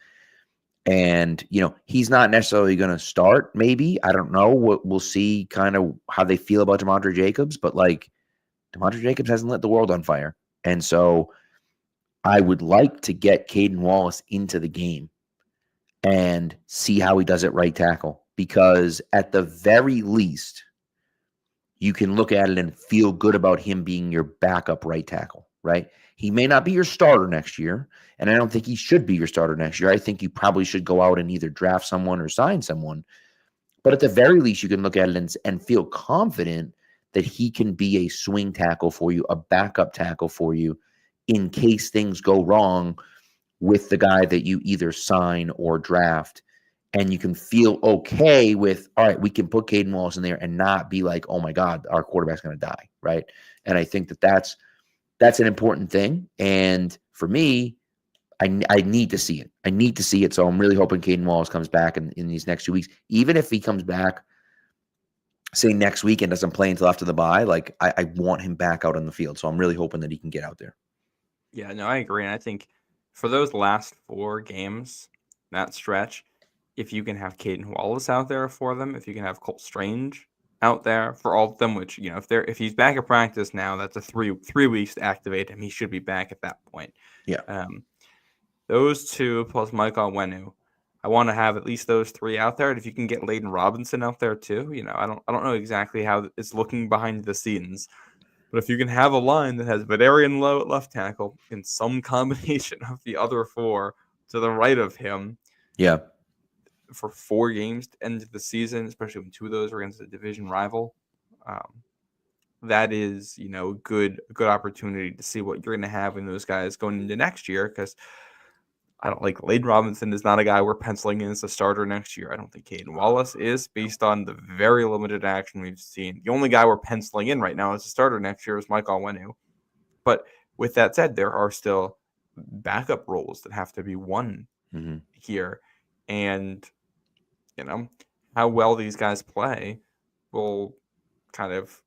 And, he's not necessarily going to start, maybe. I don't know. We'll see kind of how they feel about DeMondre Jacobs. But, DeMondre Jacobs hasn't lit the world on fire. And so I would like to get Caden Wallace into the game and see how he does at right tackle. Because at the very least, you can look at it and feel good about him being your backup right tackle, right? He may not be your starter next year, and I don't think he should be your starter next year. I think you probably should go out and either draft someone or sign someone. But at the very least, you can look at it and feel confident that he can be a swing tackle for you, a backup tackle for you, in case things go wrong with the guy that you either sign or draft. And you can feel okay with, all right, we can put Caden Wallace in there and not be like, oh my God, our quarterback's going to die, right? And I think that's an important thing. And for me, I need to see it. I need to see it. So I'm really hoping Caden Wallace comes back in these next 2 weeks. Even if he comes back, say next week and doesn't play until after the bye, I want him back out on the field. So I'm really hoping that he can get out there. Yeah, no, I agree. And I think for those last 4 games, that stretch, if you can have Caden Wallace out there for them, if you can have Cole Strange out there for all of them, which, if he's back at practice now, that's a 3 weeks to activate him. He should be back at that point. Yeah. Those 2 plus Michael Onwenu, I want to have at least those three out there. And if you can get Layden Robinson out there too, I don't know exactly how it's looking behind the scenes, but if you can have a line that has Valerian Lowe at left tackle in some combination of the other four to the right of him, Yeah. for 4 games to end the season, especially when 2 of those are against a division rival, that is, a good opportunity to see what you're going to have in those guys going into next year. Because I don't like Layden Robinson is not a guy we're penciling in as a starter next year. I don't think Caden Wallace is, based on the very limited action we've seen. The only guy we're penciling in right now as a starter next year is Mike Onwenu. But with that said, there are still backup roles that have to be won here. And, how well these guys play will kind of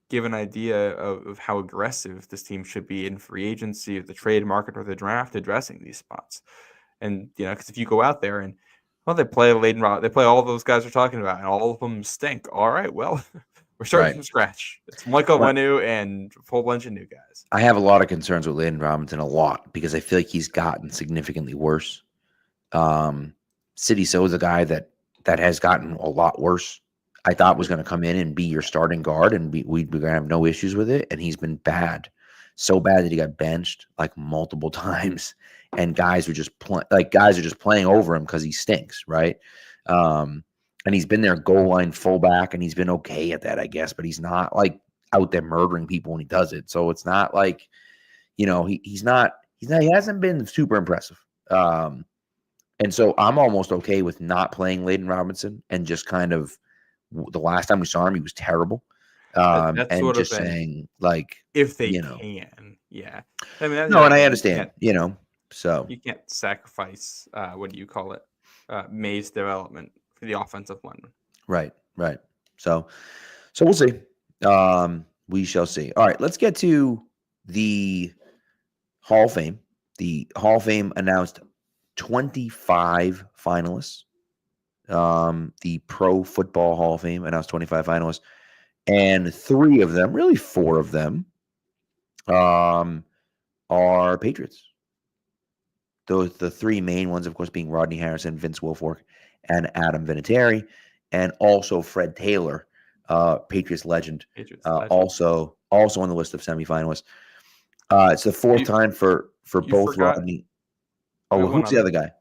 give an idea of how aggressive this team should be in free agency, the trade market, or the draft addressing these spots. And, because if you go out there and, they play they play all those guys we're talking about, and all of them stink. All right, well, we're starting from scratch. It's Michael Onwenu and a whole bunch of new guys. I have a lot of concerns with Layden Robinson, because I feel like he's gotten significantly worse. City So is a guy that has gotten a lot worse. I thought was going to come in and be your starting guard, and we're going to have no issues with it. And he's been bad, so bad that he got benched like multiple times, and guys are just playing over him because he stinks, right? And he's been their goal line fullback, and he's been okay at that, I guess. But he's not like out there murdering people when he does it. So it's not like, he hasn't been super impressive. And so I'm almost okay with not playing Layden Robinson and just kind of, the last time we saw him, he was terrible. That's and sort just of saying, like, if they can, yeah. I mean, and I understand, so you can't sacrifice, what do you call it? Maye's development for the offensive lineman. Right. So we'll see. We shall see. All right, let's get to the Hall of Fame. The Hall of Fame announced 25 finalists. The Pro Football Hall of Fame announced 25 finalists, and 3 of them, really 4 of them, are Patriots. The 3 main ones, of course, being Rodney Harrison, Vince Wilfork, and Adam Vinatieri, and also Fred Taylor, Patriots legend, also on the list of semifinalists. It's the 4th time for both Rodney. Oh, who's the other guy?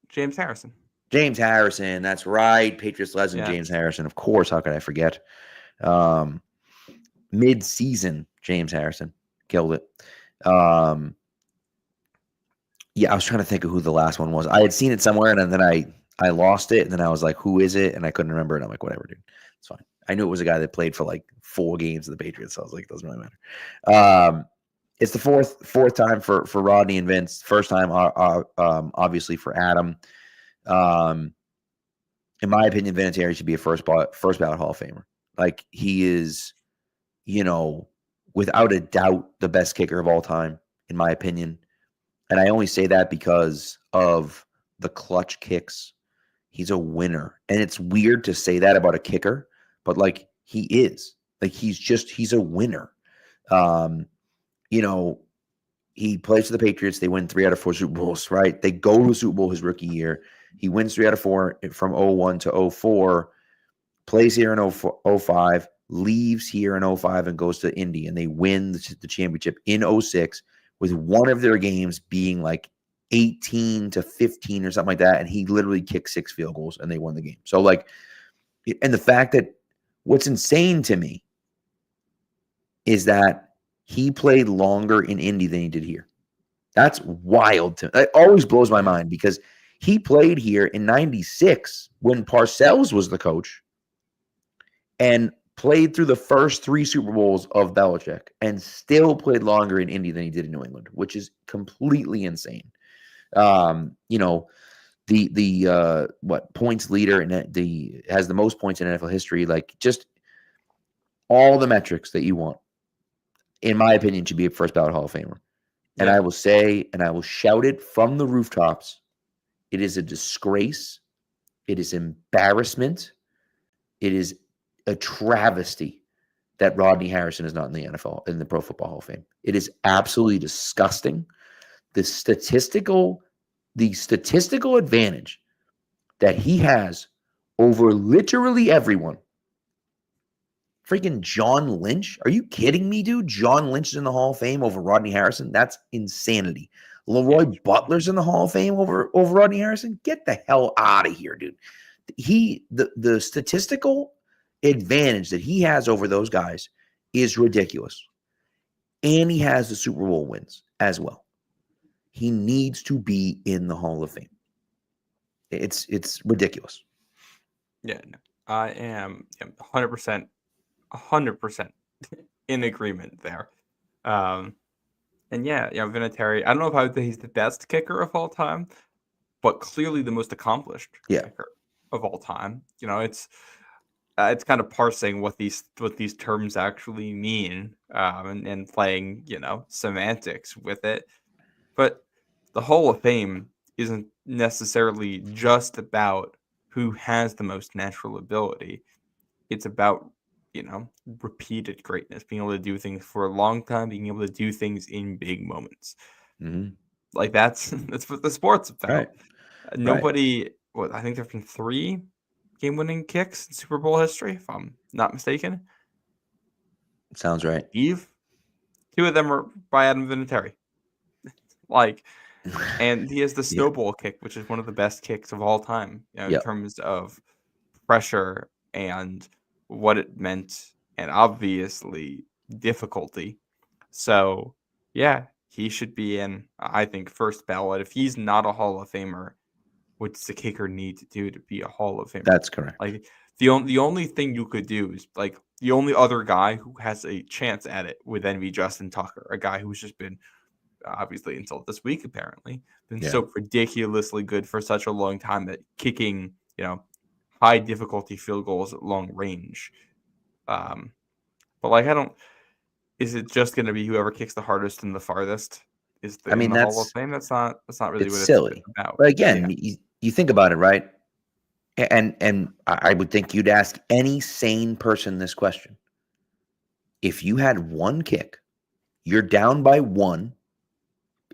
James Harrison. James Harrison, that's right. Patriots legend, James Harrison. Of course, how could I forget? Mid-season, James Harrison killed it. I was trying to think of who the last one was. I had seen it somewhere, and then I lost it, and then I was like, who is it? And I couldn't remember it. I'm like, whatever, dude. It's fine. I knew it was a guy that played for like 4 games of the Patriots, so I was like, it doesn't really matter. It's the fourth time for Rodney and Vince. First time, obviously, for Adam. In my opinion, Vinatieri should be a first ballot Hall of Famer. Like, he is, without a doubt, the best kicker of all time, in my opinion. And I only say that because of the clutch kicks. He's a winner. And it's weird to say that about a kicker, but like, he is. Like, he's a winner. He plays for the Patriots. They win 3 out of 4 Super Bowls, right? They go to a Super Bowl his rookie year. He wins 3 out of 4 from 01 to 04, plays here in 05, leaves here in 05 and goes to Indy, and they win the championship in 06, with one of their games being like 18 to 15 or something like that. And he literally kicked 6 field goals and they won the game. So like, and the fact that what's insane to me is that he played longer in Indy than he did here. That's wild to me. It always blows my mind, because he played here in 96 when Parcells was the coach, and played through the first 3 Super Bowls of Belichick, and still played longer in Indy than he did in New England, which is completely insane. What points leader and has the most points in NFL history, like just all the metrics that you want, in my opinion, should be a first ballot Hall of Famer. And I will say, and I will shout it from the rooftops, it is a disgrace. It is embarrassment. It is a travesty that Rodney Harrison is not in the NFL, in the Pro Football Hall of Fame. It is absolutely disgusting. The statistical advantage that he has over literally everyone. Freaking John Lynch. Are you kidding me, dude? John Lynch is in the Hall of Fame over Rodney Harrison. That's insanity. Leroy Butler's in the Hall of Fame over Rodney Harrison. Get the hell out of here, dude. The statistical advantage that he has over those guys is ridiculous. And he has the Super Bowl wins as well. He needs to be in the Hall of Fame. It's ridiculous. Yeah, no, I am 100% in agreement there. And yeah, Vinatieri, I don't know if I would say he's the best kicker of all time, but clearly the most accomplished kicker of all time. It's kind of parsing what these terms actually mean, and playing semantics with it. But the Hall of Fame isn't necessarily just about who has the most natural ability. It's about repeated greatness, being able to do things for a long time, being able to do things in big moments. Mm-hmm. Like that's what the sport's about. Right. Nobody, I think there've been 3 game-winning kicks in Super Bowl history, if I'm not mistaken. Sounds right. 2 of them are by Adam Vinatieri. And he has the snowball kick, which is one of the best kicks of all time, in terms of pressure and what it meant, and obviously difficulty. So, yeah, he should be in, I think, first ballot. If he's not a Hall of Famer, what does the kicker need to do to be a Hall of Famer? That's correct. The only thing you could do is, the only other guy who has a chance at it would then be Justin Tucker, a guy who's just been, obviously until this week apparently, been so ridiculously good for such a long time at kicking, high difficulty field goals at long range. But is it just going to be whoever kicks the hardest and the farthest is in the Hall of Fame? That's not really what silly. It's about. But again, you think about it, right? And I would think you'd ask any sane person this question. If you had one kick, you're down by 1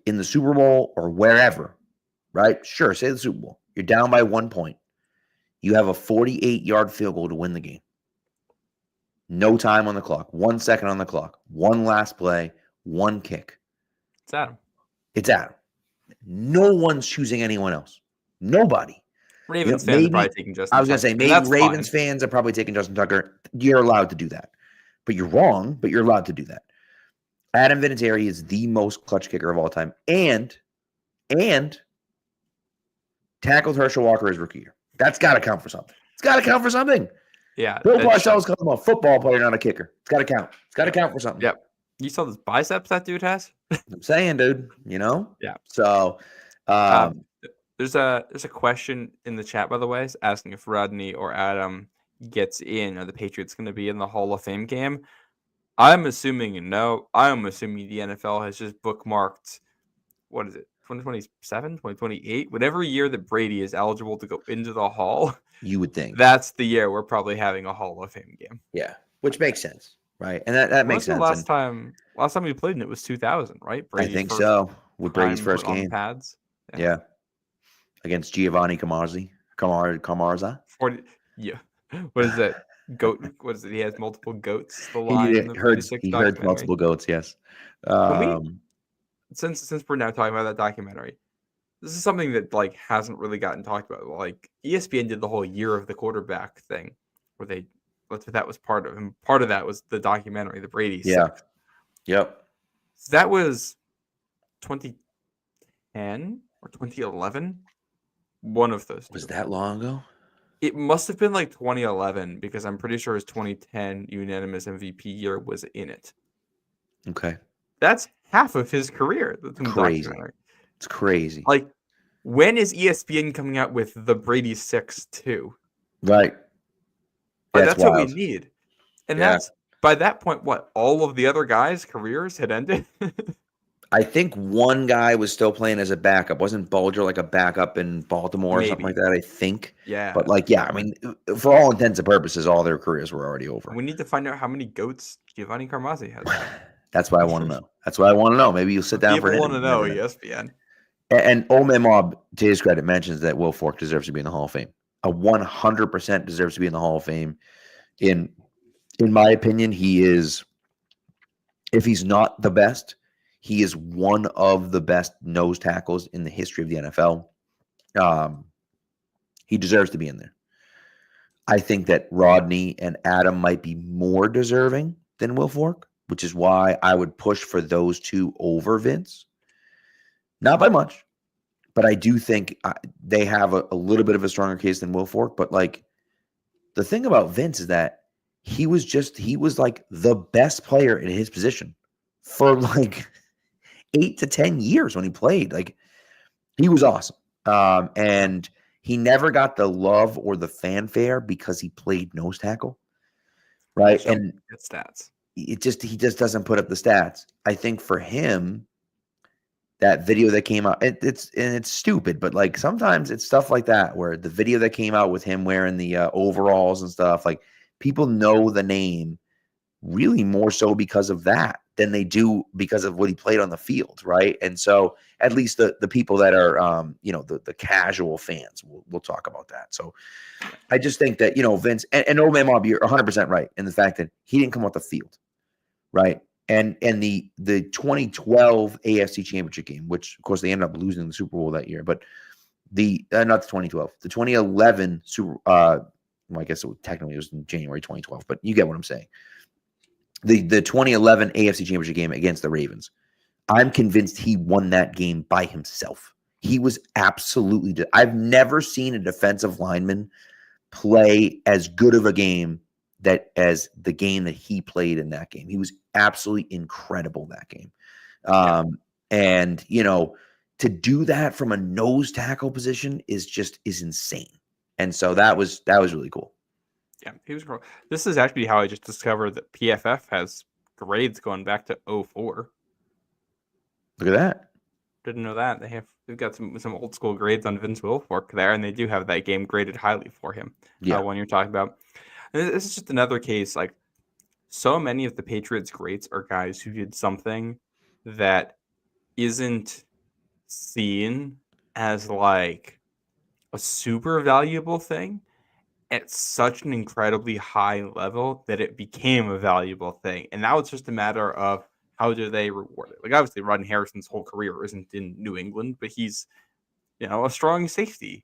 in the Super Bowl or wherever, right? Sure, say the Super Bowl. You're down by 1 point. You have a 48-yard field goal to win the game. No time on the clock. 1 second on the clock. One last play. One kick. It's Adam. No one's choosing anyone else. Nobody. Ravens fans are probably taking Justin Tucker. I was going to say, maybe Ravens fans are probably taking Justin Tucker. You're allowed to do that. But you're wrong, but you're allowed to do that. Adam Vinatieri is the most clutch kicker of all time. And tackled Herschel Walker his rookie year. That's got to count for something. It's got to count for something. Yeah. Bill Parcells calls him a football player, not a kicker. It's got to count. It's got to count for something. Yep. You saw those biceps that dude has? I'm saying, dude, Yeah. So there's a question in the chat, by the way, asking if Rodney or Adam gets in. Are the Patriots going to be in the Hall of Fame game? I'm assuming no. I'm assuming the NFL has just bookmarked, what is it, 2027, 2028? Whatever year that Brady is eligible to go into the Hall. You would think. That's the year we're probably having a Hall of Fame game. Yeah, which makes sense, right? And that makes sense. Last time we played in it was 2000, right? Brady, I think so. With Brady's first game. Pads. Yeah. Against Giovanni Camarza. 40, yeah. What is that? Goat. What is it? He has multiple goats. The line. He heard multiple goats. Yes. Since we're now talking about that documentary, this is something that hasn't really gotten talked about. ESPN did the whole year of the quarterback thing, where that was part of, and part of that was the documentary, the Brady. Yeah. Yep. So that was 2010 or 2011. One of those. Was that long ago? It must have been 2011, because I'm pretty sure his 2010 unanimous MVP year was in it. Okay. That's half of his career. Crazy. It's crazy. When is ESPN coming out with the Brady 6-2? Right. That's what we need. And that's, by that point, what? All of the other guys' careers had ended? I think one guy was still playing as a backup. Wasn't Bulger a backup in Baltimore or something like that? I think. Yeah. But I mean, for all intents and purposes, all their careers were already over. We need to find out how many goats Giovanni Carmazzi has. That's what I want to know. Maybe you'll sit down for it. People want to know, ESPN. And Old Man Mob, to his credit, mentions that Will Fork deserves to be in the Hall of Fame. 100% deserves to be in the Hall of Fame. In my opinion, he is, if he's not the best, he is one of the best nose tackles in the history of the NFL. He deserves to be in there. I think that Rodney and Adam might be more deserving than Wilfork, which is why I would push for those two over Vince. Not by much, but I do think they have a little bit of a stronger case than Wilfork. But like the thing about Vince is that he was like the best player in his position for like 8 to 10 years when he played. Like he was awesome. And he never got the love or the fanfare because he played nose tackle, right? And good stats. he just doesn't put up the stats. I think for him, that video that came out, it's stupid, but like sometimes it's stuff like that where the video that came out with him wearing the overalls and stuff, like people know the name really more so because of that than they do because of what he played on the field, right? And so at least the people that are the casual fans, we'll talk about that. So I just think that Vince and Old Man Mob, you're 100% right in the fact that he didn't come off the field, right? And the 2012 AFC Championship game, which of course they ended up losing the Super Bowl that year, but the not the 2012, the 2011 Super. Well, I guess technically it was in January 2012, but you get what I'm saying. The 2011 AFC Championship game against the Ravens, I'm convinced he won that game by himself. He was absolutely. I've never seen a defensive lineman play as good of a game as the game that he played in that game. He was absolutely incredible that game. And to do that from a nose tackle position is insane. And so that was really cool. Yeah, he was cool. This is actually how I just discovered that PFF has grades going back to 2004. Look at that. Didn't know that. They've got some old school grades on Vince Wilfork there, and they do have that game graded highly for him. Yeah. When you're talking about, and this is just another case. Like so many of the Patriots greats are guys who did something that isn't seen as like a super valuable thing at such an incredibly high level that it became a valuable thing. And now it's just a matter of how do they reward it? Like obviously Rodney Harrison's whole career isn't in New England, but he's, a strong safety.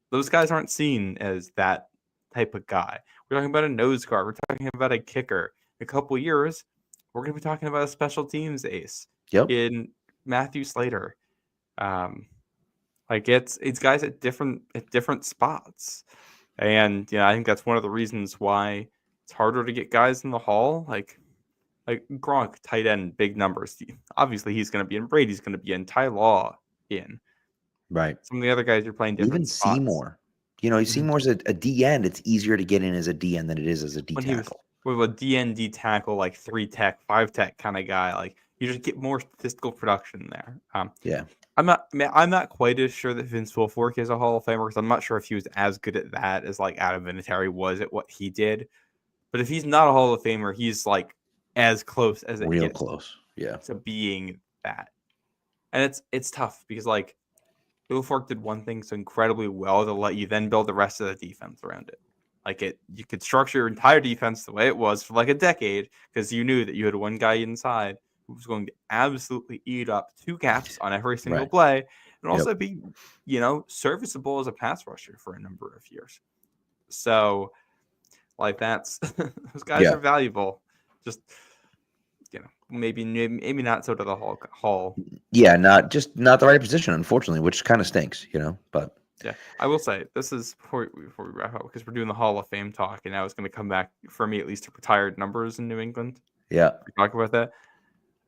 Those guys aren't seen as that type of guy. We're talking about a nose guard. We're talking about a kicker. In a couple of years, we're going to be talking about a special teams ace in Matthew Slater. Like it's guys at different spots. And I think that's one of the reasons why it's harder to get guys in the Hall. Like Gronk, tight end, big numbers. Obviously, he's going to be in. Brady's going to be in. Ty Law in. Right. Some of the other guys are playing different Even spots. Seymour. Seymour's a D end. It's easier to get in as a D end than it is as a D tackle. With a D tackle, like 3 tech, 5 tech kind of guy, like you just get more statistical production there. Yeah. I'm not quite as sure that Vince Wilfork is a Hall of Famer because I'm not sure if he was as good at that as like Adam Vinatieri was at what he did. But if he's not a Hall of Famer, he's like as close as it real gets close, yeah, to being that. And it's tough because like Wilfork did one thing so incredibly well to let you then build the rest of the defense around it. Like you could structure your entire defense the way it was for like a decade because you knew that you had one guy inside who was going to absolutely eat up 2 gaps on every single play and also be, serviceable as a pass rusher for a number of years. So, like that's those guys are valuable. Just maybe not so to the Hall. Yeah, not the right position, unfortunately, which kind of stinks, But yeah, I will say this is before we wrap up because we're doing the Hall of Fame talk, and now it's going to come back for me at least to retired numbers in New England. Yeah, we talk about that.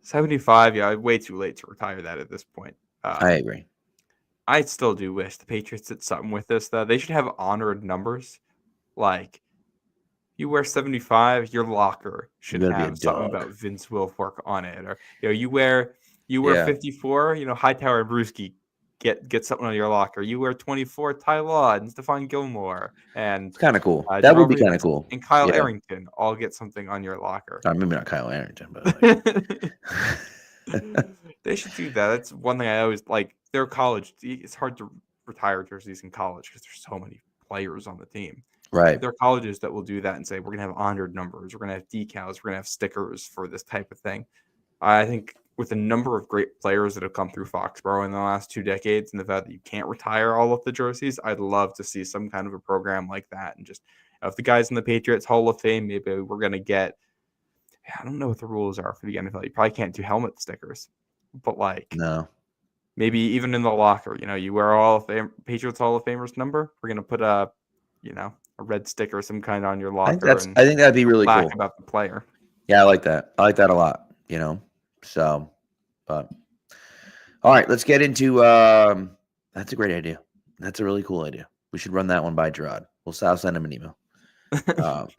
75, way too late to retire that at this point. I agree. I still do wish the Patriots did something with this, though. They should have honored numbers. Like, you wear 75, your locker should have something about Vince Wilfork on it. Or, you wear 54, Hightower and Brewski get something on your locker. You wear 24, Ty Law and Stephon Gilmore. And it's kind of cool. That would be kind of cool. And Kyle Arrington all get something on your locker. Maybe not Kyle Arrington, but they should do that. That's one thing I always like. They're college. It's hard to retire jerseys in college because there's so many players on the team. Right. There are colleges that will do that and say, we're going to have honored numbers. We're going to have decals. We're going to have stickers for this type of thing. I think with the number of great players that have come through Foxborough in the last 2 decades and the fact that you can't retire all of the jerseys, I'd love to see some kind of a program like that. And just if the guys in the Patriots Hall of Fame, maybe we're going to get, I don't know what the rules are for the NFL. You probably can't do helmet stickers, but No. maybe even in the locker, you wear Patriots Hall of Famers number. We're going to put a red sticker, some kind on your locker. I think that'd be really cool. About the player. Yeah, I like that. I like that a lot. So, but all right, let's get into. That's a great idea. That's a really cool idea. We should run that one by Gerard. I'll send him an email. Well,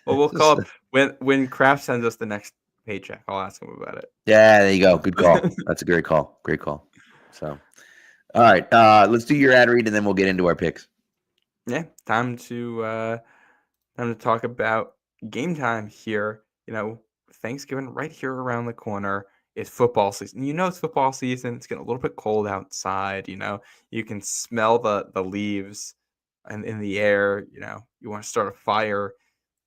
we'll call up when Kraft sends us the next paycheck. I'll ask him about it. Yeah, there you go. Good call. That's a great call. Great call. So, all right, let's do your ad read and then we'll get into our picks. Yeah, time to talk about game time here. Thanksgiving right here around the corner. It's football season. It's football season. It's getting a little bit cold outside. You can smell the leaves and in the air. You want to start a fire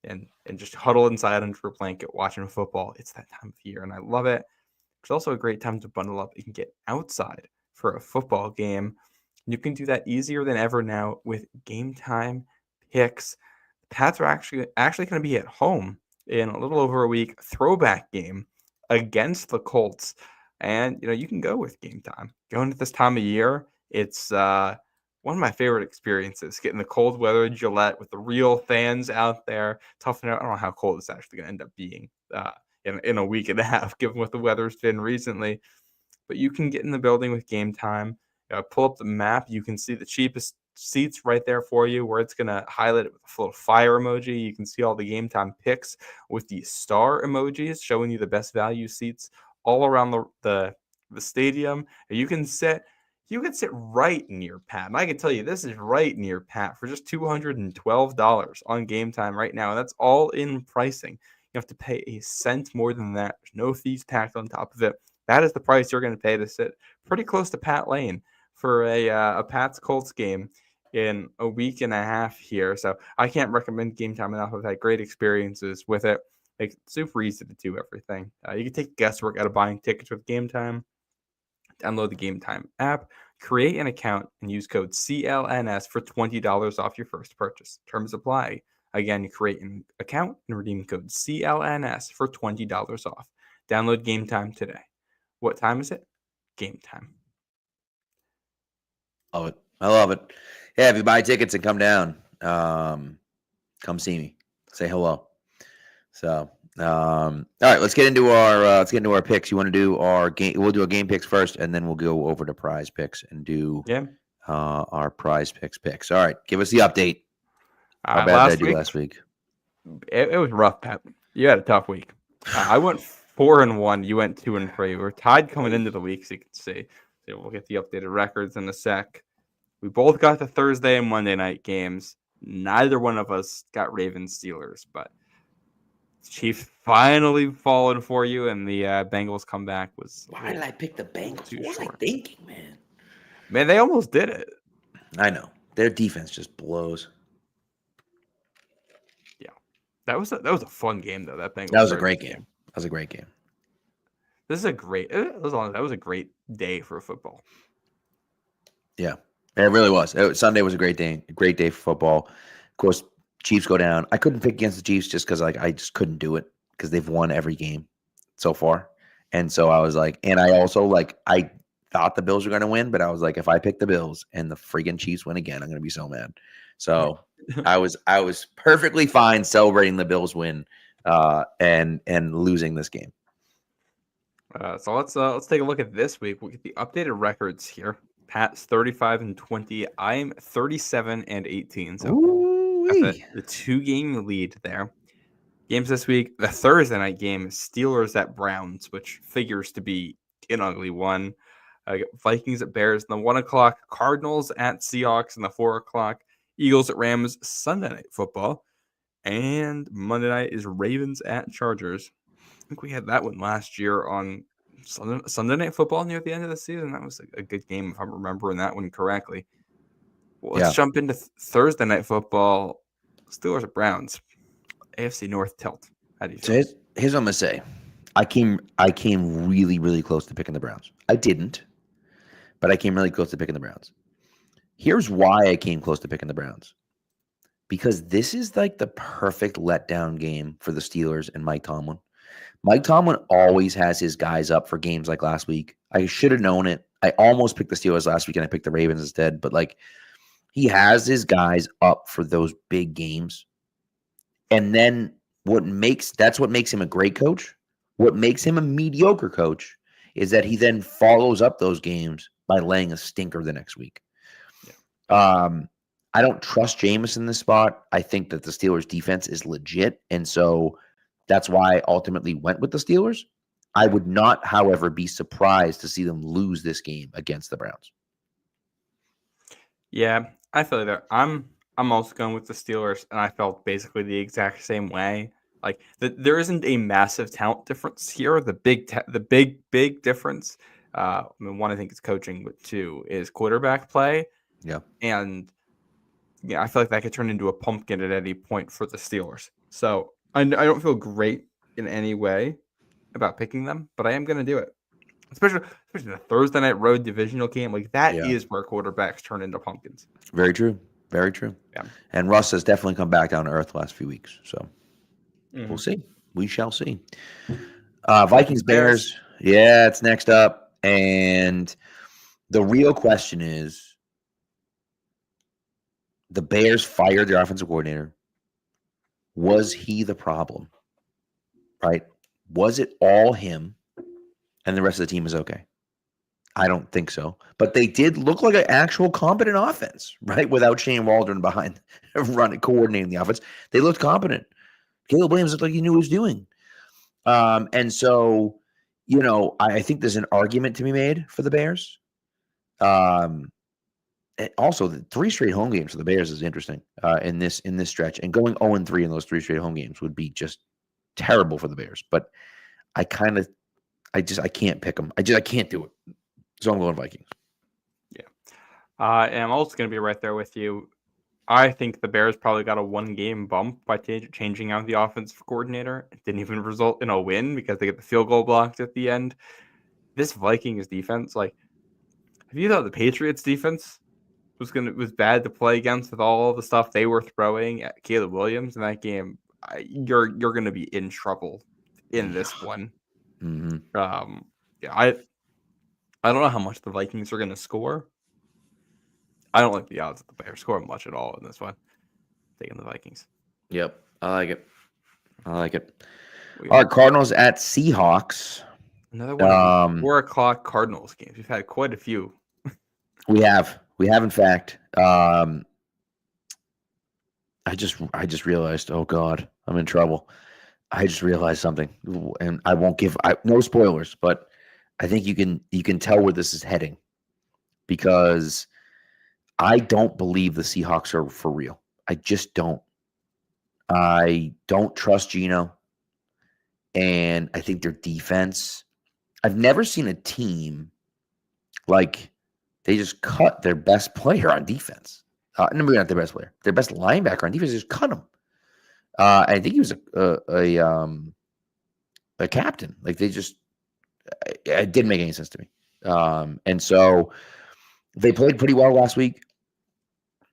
and just huddle inside under a blanket watching football. It's that time of year, and I love it. It's also a great time to bundle up. You can get outside for a football game. You can do that easier than ever now with Game Time Picks. The Pats are actually going to be at home in a little over a week. Throwback game against the Colts. And, you can go with Game Time. Going at this time of year, it's one of my favorite experiences, getting the cold weather Gillette with the real fans out there, toughing out. I don't know how cold it's actually going to end up being in a week and a half, given what the weather's been recently. But you can get in the building with Game Time. Pull up the map. You can see the cheapest seats right there for you, where it's going to highlight it with a little fire emoji. You can see all the Game Time picks with the star emojis showing you the best value seats all around the stadium. You can sit right near Pat. And I can tell you, this is right near Pat for just $212 on Game Time right now. And that's all in pricing. You have to pay a cent more than that. There's no fees tacked on top of it. That is the price you're going to pay to sit pretty close to Pat Lane for a Pats Colts game in a week and a half here. So I can't recommend Game Time enough. I've had great experiences with it. It's super easy to do everything. You can take guesswork out of buying tickets with Game Time. Download the Game Time app, create an account, and use code CLNS for $20 off your first purchase. Terms apply. Again, you create an account and redeem code CLNS for $20 off. Download Game Time today. What time is it? Game time. Love it. I love it. Yeah, if you buy tickets and come down, come see me. Say hello. So, all right, let's get into our picks. You want to do our game? We'll do our game picks first, and then we'll go over to prize picks and do our prize picks. All right, give us the update. How bad did I do last week? It was rough, Pat. You had a tough week. I went 4-1. You went 2-3. We were tied coming into the week, so you can see. So we'll get the updated records in a sec. We both got the Thursday and Monday night games. Neither one of us got Ravens Steelers, but Chiefs finally fallen for you, and the Bengals comeback was. Why did I pick the Bengals? What was I thinking, man? Man, they almost did it. I know their defense just blows. Yeah, that was a fun game though. That was a great game. That was a great game. That was a great day for football. Yeah, it really was. Sunday was a great day. A great day for football. Of course, Chiefs go down. I couldn't pick against the Chiefs just because I just couldn't do it because they've won every game so far. And so I was like, and I also I thought the Bills were going to win, but I was like, if I pick the Bills and the friggin' Chiefs win again, I'm going to be so mad. So I was perfectly fine celebrating the Bills win and losing this game. So let's take a look at this week. We'll get the updated records here. Pat's 35-20. I'm 37-18. So the 2-game lead there. Games this week. The Thursday night game is Steelers at Browns, which figures to be an ugly one. Vikings at Bears in the 1 o'clock. Cardinals at Seahawks in the 4 o'clock. Eagles at Rams Sunday night football. And Monday night is Ravens at Chargers. I think we had that one last year on Sunday night football near the end of the season. That was a good game if I'm remembering that one correctly. let's jump into Thursday night football. Steelers or Browns. AFC North tilt. How do you feel? So here's what I'm gonna say. I came really, really close to picking the Browns. I didn't, but I came really close to picking the Browns. Here's why I came close to picking the Browns. Because this is like the perfect letdown game for the Steelers and Mike Tomlin. Mike Tomlin always has his guys up for games like last week. I should have known it. I almost picked the Steelers last week and I picked the Ravens instead. But like, he has his guys up for those big games. And then that's what makes him a great coach. What makes him a mediocre coach is that he then follows up those games by laying a stinker the next week. Yeah. I don't trust Jameis in this spot. I think that the Steelers defense is legit. And so that's why I ultimately went with the Steelers. I would not, however, be surprised to see them lose this game against the Browns. Yeah, I feel that. I'm also going with the Steelers, and I felt basically the exact same way. Like there isn't a massive talent difference here. The big difference. I mean, one, I think it's coaching, but two is quarterback play. Yeah, and yeah, I feel like that could turn into a pumpkin at any point for the Steelers. So I don't feel great in any way about picking them, but I am going to do it. Especially the Thursday night road divisional game. Like that is where quarterbacks turn into pumpkins. Very true. Very true. Yeah. And Russ has definitely come back down to earth the last few weeks. So we'll see. We shall see. Vikings Bears. Yeah, it's next up. And the real question is, the Bears fired their offensive coordinator. Was he the problem? Right? Was it all him and the rest of the team is okay? I don't think so. But they did look like an actual competent offense, right? Without Shane Waldron behind coordinating the offense. They looked competent. Caleb Williams looked like he knew what he was doing. And so, I think there's an argument to be made for the Bears. Also, the 3 straight home games for the Bears is interesting in this stretch, and going 0-3 in those 3 straight home games would be just terrible for the Bears. But I can't pick them. I can't do it. So I'm going Vikings. Yeah, and I'm also going to be right there with you. I think the Bears probably got a 1-game bump by changing out the offensive coordinator. It didn't even result in a win because they get the field goal blocked at the end. This Vikings defense, like, have you thought the Patriots defense was bad to play against with all the stuff they were throwing at Caleb Williams in that game? You're going to be in trouble in this one. Mm-hmm. I don't know how much the Vikings are going to score. I don't like the odds that the Bears score much at all in this one. Taking the Vikings. Yep, I like it. All right, Cardinals at Seahawks. Another one of the 4 o'clock Cardinals games. We've had quite a few. We have in fact. I just realized. Oh God, I'm in trouble. I just realized something, and I won't give no spoilers, but I think you can tell where this is heading, because I don't believe the Seahawks are for real. I just don't. I don't trust Geno, and I think their defense. I've never seen a team like they just cut their best player on defense. Maybe not their best player, their best linebacker on defense. Just cut him. I think he was a captain. Like it didn't make any sense to me. And so they played pretty well last week.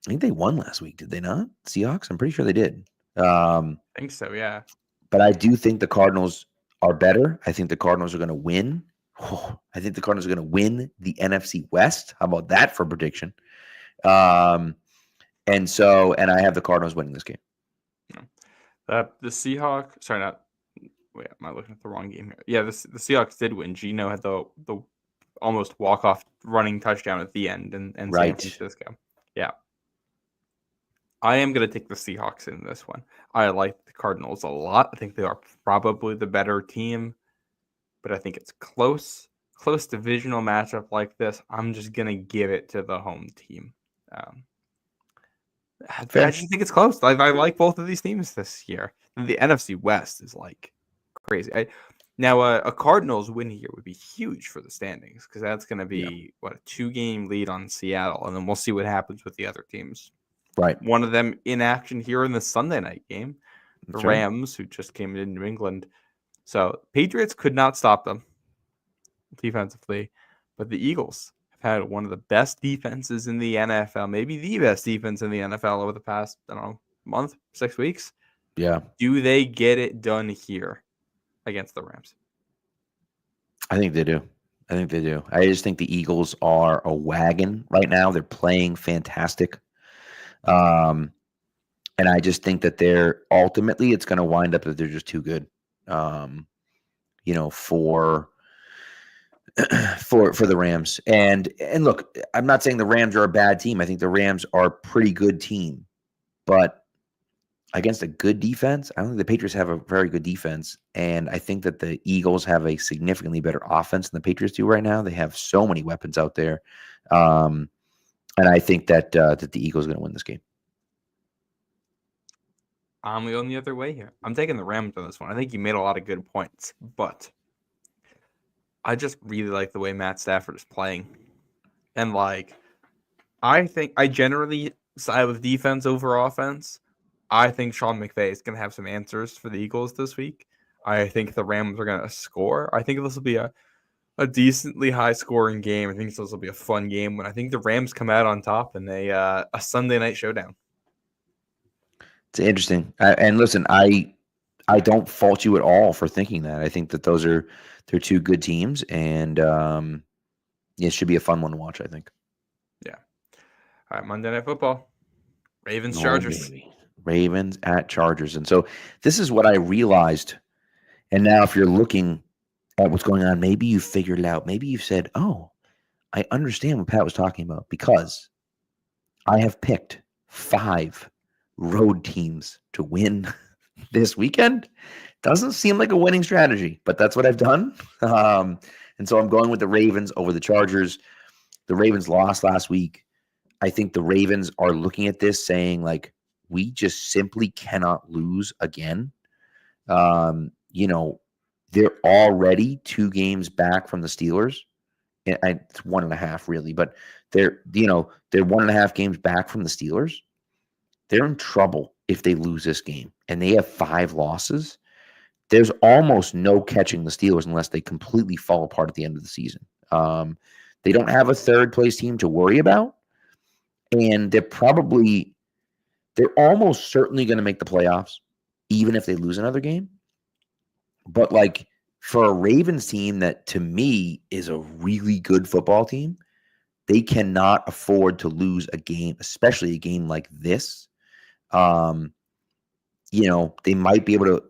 I think they won last week, did they not? Seahawks? I'm pretty sure they did. I think so, yeah. But I do think the Cardinals are better. I think the Cardinals are going to win. I think the Cardinals are going to win the NFC West. How about that for prediction? And I have the Cardinals winning this game. The Seahawks. Sorry, not. Wait, am I looking at the wrong game here? Yeah, the Seahawks did win. Geno had the almost walk-off running touchdown at the end, and right. San Francisco. Yeah. I am going to take the Seahawks in this one. I like the Cardinals a lot. I think they are probably the better team, but I think it's close divisional matchup like this. I'm just going to give it to the home team. I just think it's close. I like both of these teams this year. The NFC West is like crazy. Now, a Cardinals win here would be huge for the standings because that's going to be, a 2-game lead on Seattle, and then we'll see what happens with the other teams. Right. One of them in action here in the Sunday night game, the That's right. Rams, who just came in New England. So Patriots could not stop them defensively, but the Eagles have had one of the best defenses in the NFL, maybe the best defense in the NFL over the past, month, 6 weeks. Yeah. Do they get it done here against the Rams? I think they do. I just think the Eagles are a wagon right now. They're playing fantastic. And I just think that ultimately it's going to wind up that they're just too good. For the Rams. And look, I'm not saying the Rams are a bad team. I think the Rams are a pretty good team. But against a good defense, I don't think the Patriots have a very good defense. And I think that the Eagles have a significantly better offense than the Patriots do right now. They have so many weapons out there. And I think that the Eagles are going to win this game. I'm going the other way here. I'm taking the Rams on this one. I think you made a lot of good points, but I just really like the way Matt Stafford is playing. And I think I generally side with defense over offense. I think Sean McVay is going to have some answers for the Eagles this week. I think the Rams are going to score. I think this will be a decently high-scoring game. I think this will be a fun game. But I think the Rams come out on top in a Sunday night showdown. It's interesting. And listen, I don't fault you at all for thinking that. I think that they're two good teams, and it should be a fun one to watch, I think. Yeah. All right, Monday Night Football. Ravens, Chargers. Ravens at Chargers. And so this is what I realized. And now if you're looking at what's going on, maybe you figured it out. Maybe you've said, oh, I understand what Pat was talking about, because I have picked 5 road teams to win this weekend. Doesn't seem like a winning strategy, but that's what I've done. And so I'm going with the Ravens over the Chargers. The Ravens lost last week. I think the Ravens are looking at this saying, we just simply cannot lose again. They're already 2 games back from the Steelers. It's 1.5 really, but they're 1.5 games back from the Steelers. They're in trouble if they lose this game, and they have 5 losses. There's almost no catching the Steelers unless they completely fall apart at the end of the season. They don't have a third place team to worry about, and they're almost certainly going to make the playoffs, even if they lose another game. But for a Ravens team that to me is a really good football team, they cannot afford to lose a game, especially a game like this. They might be able to,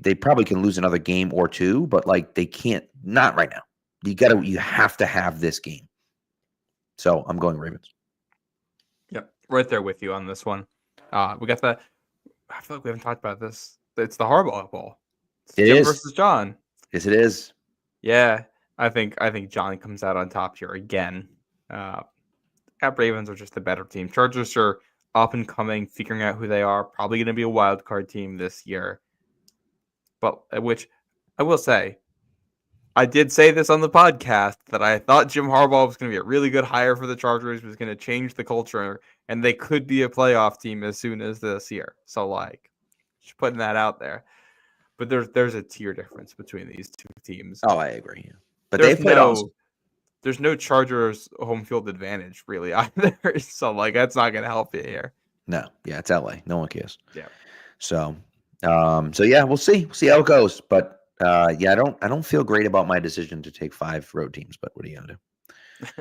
they probably can lose another game or 2, but they can't, not right now. You have to have this game. So I'm going Ravens. Yep. Right there with you on this one. We got I feel like we haven't talked about this. It's the Harbaugh Bowl. It's Jim versus John. Yes, it is. Yeah. I think John comes out on top here again. Ravens are just the better team. Chargers are up and coming, figuring out who they are. Probably going to be a wild card team this year. But which I will say, I did say this on the podcast that I thought Jim Harbaugh was going to be a really good hire for the Chargers, was going to change the culture, and they could be a playoff team as soon as this year. So just putting that out there. But there's a tier difference between these 2 teams. Oh, I agree. Yeah. But they've played awesome. There's no Chargers home field advantage really either. So that's not going to help you here. No. Yeah, it's LA. No one cares. Yeah. So yeah, we'll see. We'll see how it goes. But I don't feel great about my decision to take 5 road teams, but what are you going to do?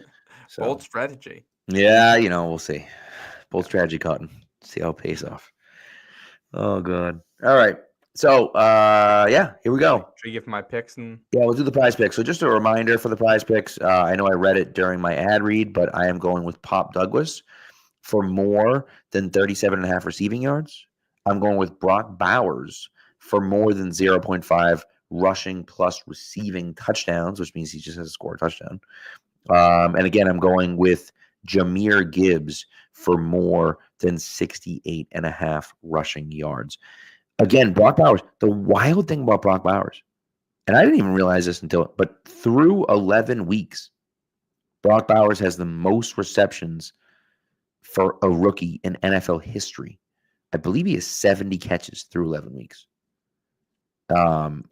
Bold strategy. Yeah, we'll see. Bold strategy, Cotton. See how it pays off. Oh, God. All right. So, here we go. Should we give my picks? Yeah, we'll do the prize picks. So just a reminder for the prize picks. I know I read it during my ad read, but I am going with Pop Douglas for more than 37.5 receiving yards. I'm going with Brock Bowers for more than 0.5 rushing plus receiving touchdowns, which means he just has to score a touchdown. And again, I'm going with Jahmyr Gibbs for more than 68.5 rushing yards. Again, Brock Bowers, the wild thing about Brock Bowers, and I didn't even realize this but through 11 weeks, Brock Bowers has the most receptions for a rookie in NFL history. I believe he has 70 catches through 11 weeks. I'm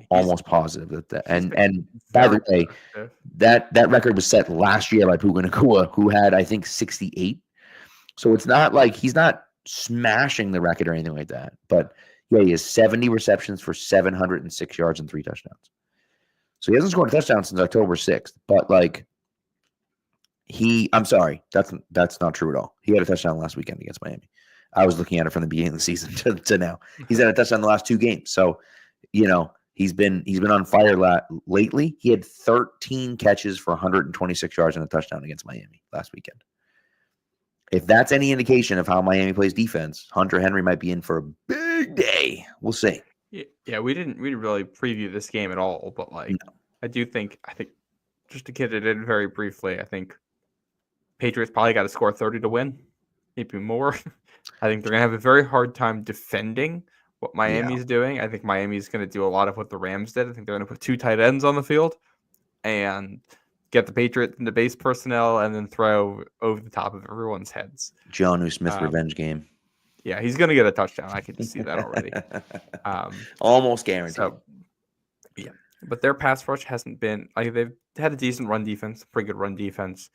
almost positive that. And by the way, that record was set last year by Puka Nacua, who had, I think, 68. So it's not like he's not smashing the record or anything like that. But yeah, he has 70 receptions for 706 yards and 3 touchdowns. So he hasn't scored a touchdown since October 6th. But like I'm sorry, that's not true at all. He had a touchdown last weekend against Miami. I was looking at it from the beginning of the season to now. He's had a touchdown in the last 2 games. So, he's been on fire lately. He had 13 catches for 126 yards and a touchdown against Miami last weekend. If that's any indication of how Miami plays defense, Hunter Henry might be in for a big day. We'll see. Yeah, we didn't really preview this game at all, but no. I think just to get it in very briefly, I think Patriots probably got to score 30 to win, maybe more. I think they're going to have a very hard time defending what Miami's doing. I think Miami's going to do a lot of what the Rams did. I think they're going to put 2 tight ends on the field and get the Patriots into base personnel and then throw over the top of everyone's heads. Jonnu Smith revenge game. Yeah, he's going to get a touchdown. I can just see that already. Almost guaranteed. So, yeah, but their pass rush hasn't been like they've had a decent run defense, pretty good run defense.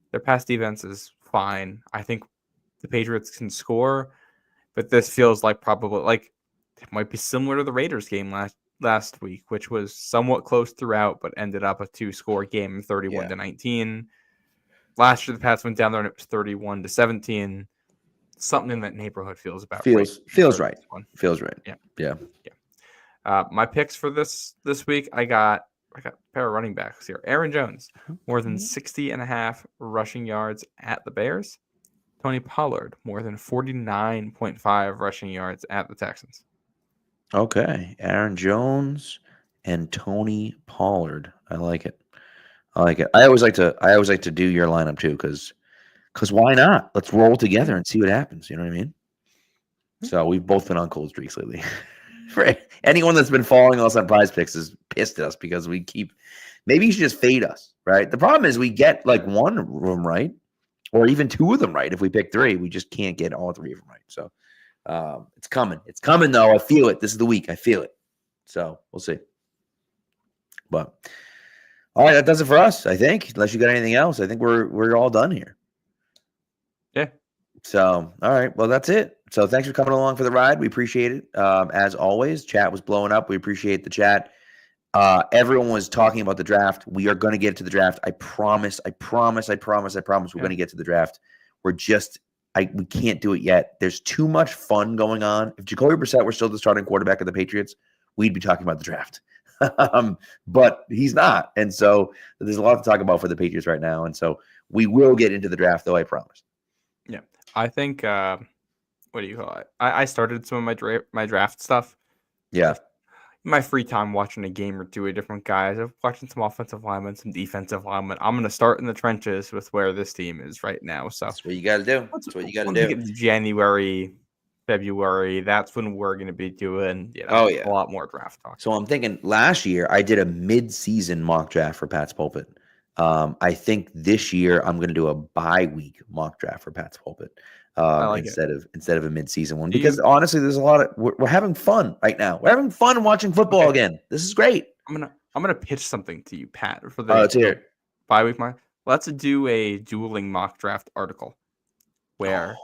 Their pass defense is fine. I think the Patriots can score, but this feels like probably like it might be similar to the Raiders game last week, which was somewhat close throughout, but ended up a 2-score game, 31-19. Last year, the Pats went down there and it was 31-17. Something in that neighborhood feels right. Feels right. Yeah. My picks for this week, I got a pair of running backs here. Aaron Jones, more than 60.5 rushing yards at the Bears. Tony Pollard, more than 49.5 rushing yards at the Texans. Okay. Aaron Jones and Tony Pollard. I like it. I always like to do your lineup too, because why not? Let's roll together and see what happens. You know what I mean? So we've both been on cold streaks lately. For anyone that's been following us on PrizePicks is pissed at us because we keep. Maybe you should just fade us, right? The problem is we get like one of them right, or even 2 of them right. If we pick 3, we just can't get all 3 of them right. So it's coming. It's coming though. I feel it. This is the week. I feel it. So we'll see. But all right, that does it for us. I think, unless you got anything else, I think we're all done here. Yeah. So, all right. Well, that's it. So thanks for coming along for the ride. We appreciate it. As always, chat was blowing up. We appreciate the chat. Everyone was talking about the draft. We are going to get to the draft. I promise. We're going to get to the draft. We can't do it yet. There's too much fun going on. If Jacoby Brissett were still the starting quarterback of the Patriots, we'd be talking about the draft. But he's not. And so there's a lot to talk about for the Patriots right now. And so we will get into the draft, though, I promise. Yeah. I think, what do you call it? I started some of my draft stuff. Yeah. In my free time, watching a game or 2 of different guys. I'm watching some offensive linemen, some defensive linemen. I'm going to start in the trenches with where this team is right now. So that's what you got to do. That's what you got to do. Get to January, February. That's when we're going to be doing a lot more draft talk. So I'm thinking last year I did a mid-season mock draft for Pat's Pulpit. I think this year I'm going to do a bye-week mock draft for Pat's Pulpit instead of a mid-season one, because honestly, there's a lot of we're having fun right now. We're having fun watching football again. This is great. I'm gonna pitch something to you, Pat, for the bye-week mock. Let's do a dueling mock draft article where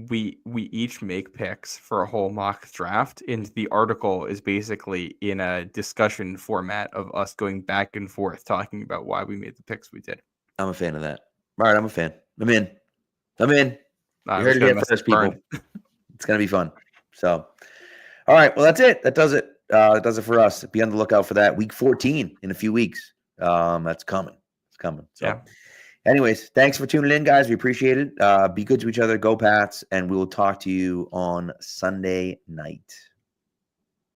we each make picks for a whole mock draft, and the article is basically in a discussion format of us going back and forth talking about why we made the picks we did. I'm a fan of that. All right, I'm a fan. I'm in. You heard it here first, people. It's gonna be fun. So, all right, well, that's it. That does it. That does it for us. Be on the lookout for that. Week 14 in a few weeks. That's coming. It's coming. So. Yeah. Anyways, thanks for tuning in, guys. We appreciate it. Be good to each other. Go Pats, and we will talk to you on Sunday night.